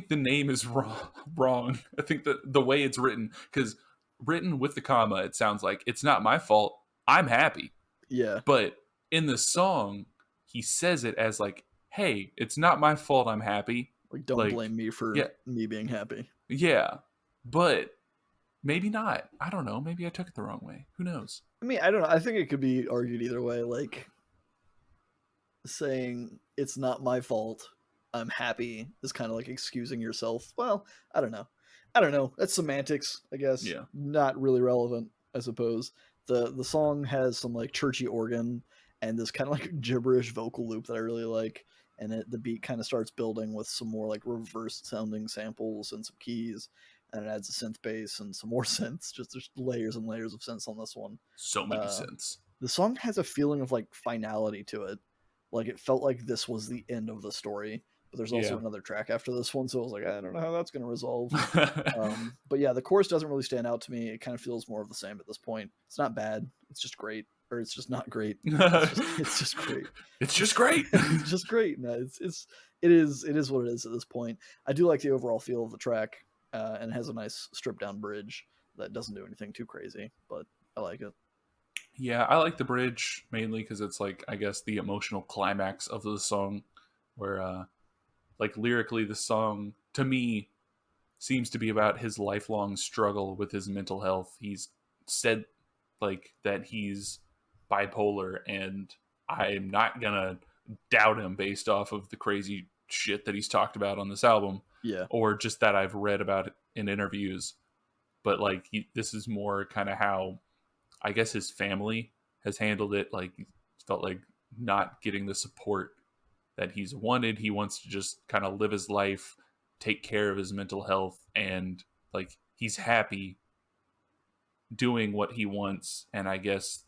S1: the name is wrong. Wrong. I think that the way it's written, because written with the comma, it sounds like it's not my fault, I'm happy.
S2: Yeah.
S1: But in the song, he says it as like, "Hey, it's not my fault. I'm happy."
S2: Like don't
S1: Like,
S2: blame me for
S1: yeah,
S2: me being happy.
S1: yeah, but maybe not. I don't know. Maybe I took it the wrong way. Who knows?
S2: I mean, I don't know. I think it could be argued either way. Like saying it's not my fault, I'm happy is kind of like excusing yourself. Well, I don't know. I don't know. That's semantics, I guess.
S1: Yeah,
S2: Not really relevant, I suppose. The song has some like churchy organ and this kind of like gibberish vocal loop that I really like. And the beat kind of starts building with some more like reversed sounding samples and some keys. And it adds a synth bass and some more synths. Just there's layers and layers of synths on this one.
S1: so many
S2: Uh,
S1: synths.
S2: the song has a feeling of like finality to it. Like it felt like this was the end of the story, but there's also
S1: Yeah.
S2: another track after this one, so I was like, I don't know how that's going to resolve. But yeah, the chorus doesn't really stand out to me. It kind of feels more of the same at this point. It's not bad. It's just great, or it's just not great. It's just great.
S1: It's just great.
S2: It's just great. No, it is what it is at this point. I do like the overall feel of the track, and it has a nice stripped down bridge that doesn't do anything too crazy, but I like it.
S1: Yeah, I like the bridge mainly because it's like I guess the emotional climax of the song, where like lyrically the song to me seems to be about his lifelong struggle with his mental health. He's said like that he's bipolar, and I'm not gonna doubt him based off of the crazy shit that he's talked about on this album,
S2: Yeah.
S1: or just that I've read about it in interviews. But like this is more kind of how I guess his family has handled it. Like he felt like not getting the support that he's wanted. He wants to just kind of live his life, take care of his mental health, and like he's happy doing what he wants. And I guess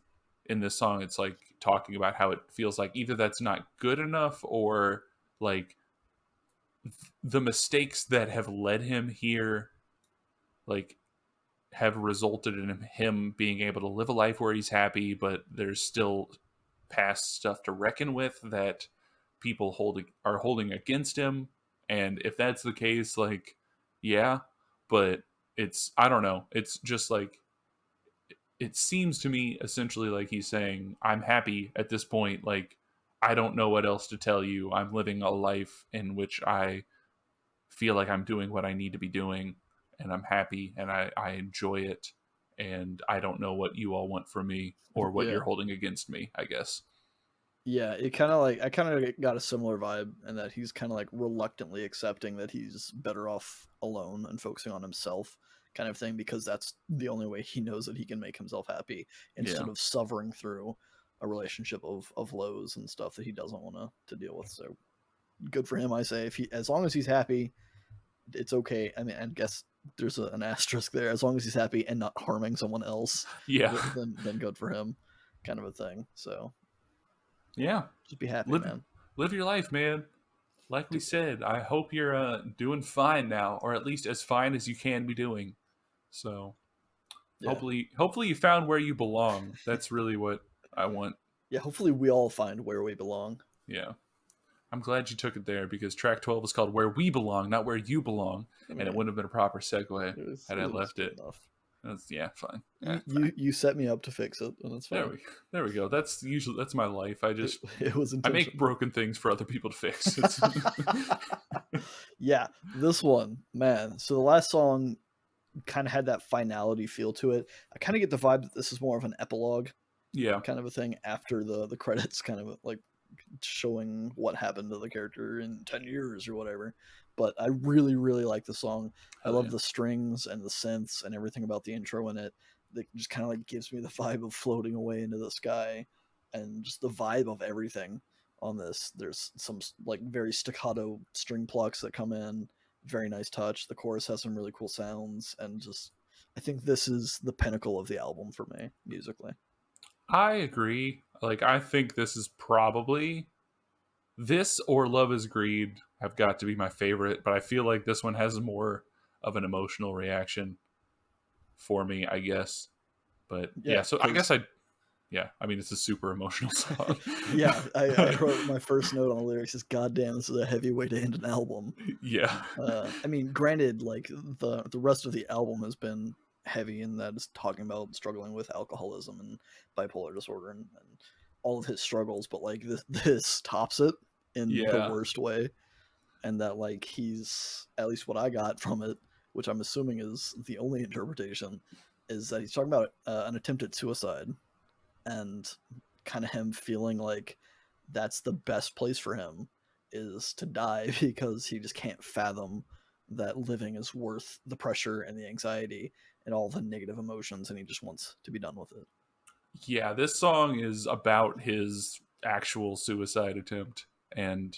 S1: in this song it's like talking about how it feels like either that's not good enough, or like the mistakes that have led him here like have resulted in him being able to live a life where he's happy, but there's still past stuff to reckon with that people are holding against him. And if that's the case, like, yeah, but it's, I don't know, it's just like, it seems to me essentially like he's saying, I'm happy at this point. Like, I don't know what else to tell you. I'm living a life in which I feel like I'm doing what I need to be doing, and I'm happy, and I enjoy it. And I don't know what you all want from me or what
S2: Yeah.
S1: you're holding against me, I guess.
S2: Yeah, it kind of like I kind of got a similar vibe, and that he's kind of like reluctantly accepting that he's better off alone and focusing on himself, kind of thing, because that's the only way he knows that he can make himself happy,
S1: Yeah.
S2: instead of suffering through a relationship of lows and stuff that he doesn't want to deal with. So good for him, I say. If he, as long as he's happy, it's okay. I mean, I guess there's an asterisk there. As long as he's happy and not harming someone else,
S1: Yeah.
S2: then good for him, kind of a thing. So
S1: Yeah.
S2: just be happy,
S1: Live
S2: man.
S1: live your life, man. Like we said, I hope you're doing fine now, or at least as fine as you can be doing. So
S2: Yeah.
S1: hopefully you found where you belong. That's really what I want.
S2: Yeah, hopefully we all find where we belong.
S1: Yeah. I'm glad you took it there, because track 12 is called Where We Belong, not Where You Belong.
S2: I
S1: And it
S2: mean,
S1: wouldn't have been a proper segue had I
S2: it was
S1: left
S2: good
S1: it.
S2: enough.
S1: Yeah, fine.
S2: You,
S1: Fine.
S2: you set me up to fix it, and it's
S1: There
S2: fine.
S1: we there we go. That's my life.
S2: It was
S1: I make
S2: intentional.
S1: broken things for other people to fix.
S2: Yeah, this one, man. So the last song kind of had that finality feel to it. I kind of get the vibe that this is more of an epilogue
S1: Yeah.
S2: kind of a thing after the credits, kind of like showing what happened to the character in 10 years or whatever. But I really, really like the song. I
S1: Hell
S2: love
S1: yeah.
S2: the strings and the synths and everything about the intro in it. That just kind of like gives me the vibe of floating away into the sky, and just the vibe of everything on this. There's some like very staccato string plucks that come in, very nice touch. The chorus has some really cool sounds, and just I think this is the pinnacle of the album for me musically.
S1: I agree. Like, I think this is probably this or Love is Greed have got to be my favorite, but I feel like this one has more of an emotional reaction for me, I guess. But yeah,
S2: Yeah,
S1: so I guess
S2: because
S1: yeah, I mean, it's a super emotional song.
S2: yeah, I wrote my first note on the lyrics is, "God damn, this is a heavy way to end an album."
S1: Yeah.
S2: I mean, granted, like the rest of the album has been heavy, in that it's talking about struggling with alcoholism and bipolar disorder, and all of his struggles, but like this tops it in the
S1: Yeah.
S2: worst way, and that like he's, at least what I got from it, which I'm assuming is the only interpretation, is that he's talking about an attempt at suicide, and kind of him feeling like that's the best place for him is to die, because he just can't fathom that living is worth the pressure and the anxiety and all the negative emotions, and he just wants to be done with it.
S1: Yeah, this song is about his actual suicide attempt, and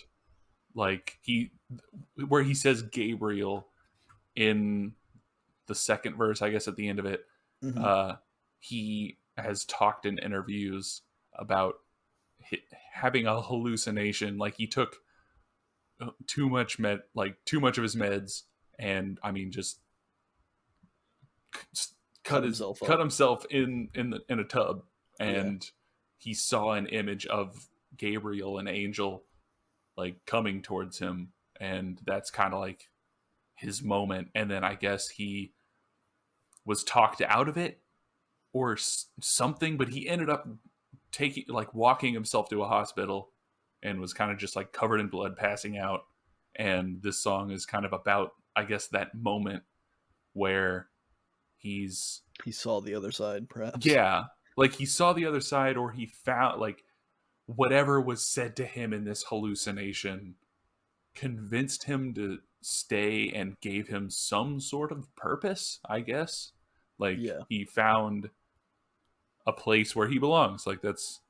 S1: like where he says Gabriel in the second verse, I guess at the end of it,
S2: Mm-hmm.
S1: uh he has talked in interviews about having a hallucination, like he took too much of his meds, and I mean just
S2: Cut himself
S1: cut
S2: up.
S1: himself in a tub,
S2: Yeah.
S1: and he saw an image of Gabriel, an angel, like coming towards him, and that's kind of like his moment. And then I guess he was talked out of it or something, but he ended up taking like walking himself to a hospital and was kind of just like covered in blood, passing out. And this song is kind of about I guess, that moment where
S2: he saw the other side, perhaps.
S1: Yeah, like he saw the other side, or he found, like, whatever was said to him in this hallucination convinced him to stay and gave him some sort of purpose, I guess. Like,
S2: Yeah.
S1: he found a place where he belongs. Like, that's,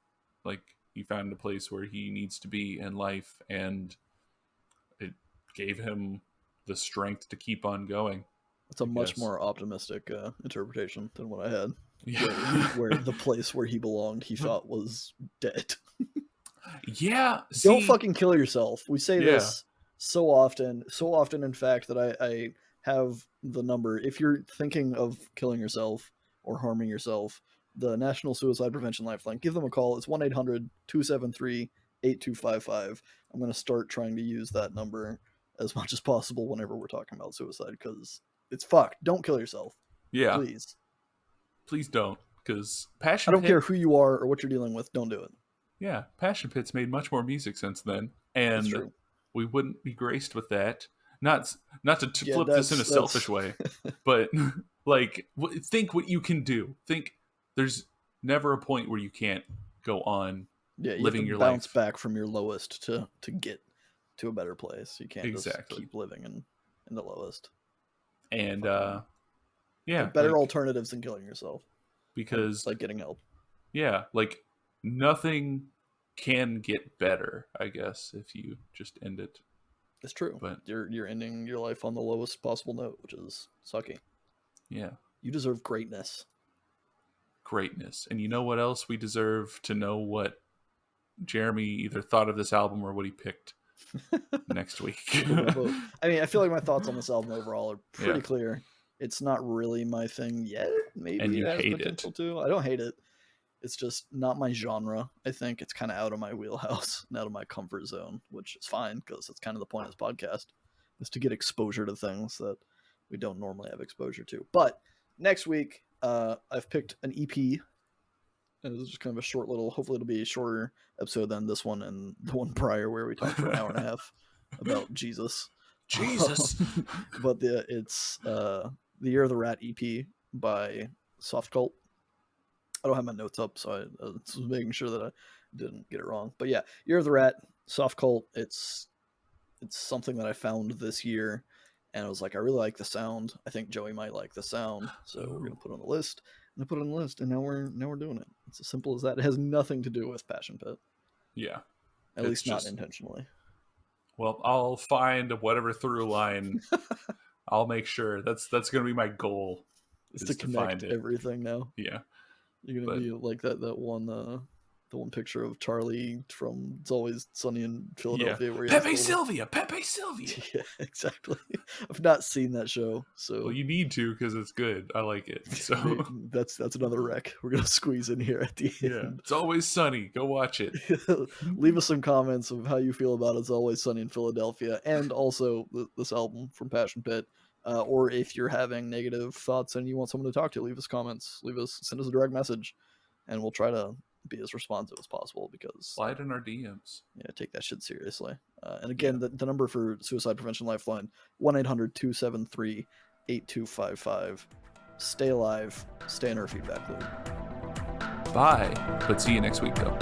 S1: like, he found a place where he needs to be in life, and it gave him the strength to keep on going.
S2: It's a much more optimistic interpretation than what I had.
S1: Yeah.
S2: Where the place where he belonged, he thought was dead.
S1: Yeah.
S2: Don't fucking kill yourself. We say this so often, in fact, that I have the number. If you're thinking of killing yourself or harming yourself, the National Suicide Prevention Lifeline, give them a call. It's 1-800-273-8255. I'm going to start trying to use that number as much as possible whenever we're talking about suicide, because it's fucked. Don't kill yourself.
S1: Yeah.
S2: Please
S1: don't, because Passion
S2: I don't
S1: Pit,
S2: care who you are or what you're dealing with. Don't do it.
S1: Yeah, Passion Pit's made much more music since then, and we wouldn't be graced with that. Not to flip this in a selfish way, but like, think what you can do. Think there's never a point where you can't go on living your life.
S2: Bounce back from your lowest to get to a better place. You can't just keep living in the lowest.
S1: And
S2: better alternatives than killing yourself,
S1: because
S2: like getting help.
S1: Yeah, like, nothing can get better, I guess, if you just end it.
S2: It's true, but you're ending your life on the lowest possible note, which is sucky.
S1: Yeah,
S2: you deserve greatness.
S1: And you know what else we deserve? To know what Jeremy either thought of this album or what he picked next week.
S2: I mean, I feel like my thoughts on this album overall are pretty clear. It's not really my thing yet. Maybe
S1: and you
S2: it has
S1: hate
S2: potential
S1: it.
S2: to. I don't hate it. It's just not my genre. I think it's kind of out of my wheelhouse and out of my comfort zone, which is fine, because that's kind of the point of this podcast, is to get exposure to things that we don't normally have exposure to. But next week, I've picked an EP, and it was just kind of a short little, hopefully it'll be a shorter episode than this one and the one prior where we talked for an hour and a half about Jesus. But it's the Year of the Rat EP by Softcult. I don't have my notes up, so I was making sure that I didn't get it wrong. But yeah, Year of the Rat, Softcult. It's something that I found this year, and I was like, I really like the sound. I think Joey might like the sound, so we're gonna put it on the list. And I put it on the list, and now we're doing it. It's as simple as that. It has nothing to do with Passion Pit.
S1: Yeah,
S2: at least not intentionally.
S1: Well, I'll find whatever through line. I'll make sure that's gonna be my goal.
S2: Is to connect everything now.
S1: Yeah.
S2: You're gonna be like that one picture of Charlie from It's Always Sunny in Philadelphia, where
S1: Pepe Sylvia.
S2: Yeah, exactly. I've not seen that show, so
S1: well, you need to, because it's good. I like it. So
S2: that's another rec we're gonna squeeze in here at the end.
S1: Yeah, It's Always Sunny. Go watch it.
S2: Leave us some comments of how you feel about It's Always Sunny in Philadelphia, and also this album from Passion Pit. Or if you're having negative thoughts and you want someone to talk to, leave us comments. Send us a direct message, and we'll try to be as responsive as possible, because
S1: slide in our DMs.
S2: Yeah, take that shit seriously. And again, the number for Suicide Prevention Lifeline, 1-800-273-8255. Stay alive. Stay in our feedback loop.
S1: Bye. But see you next week, though.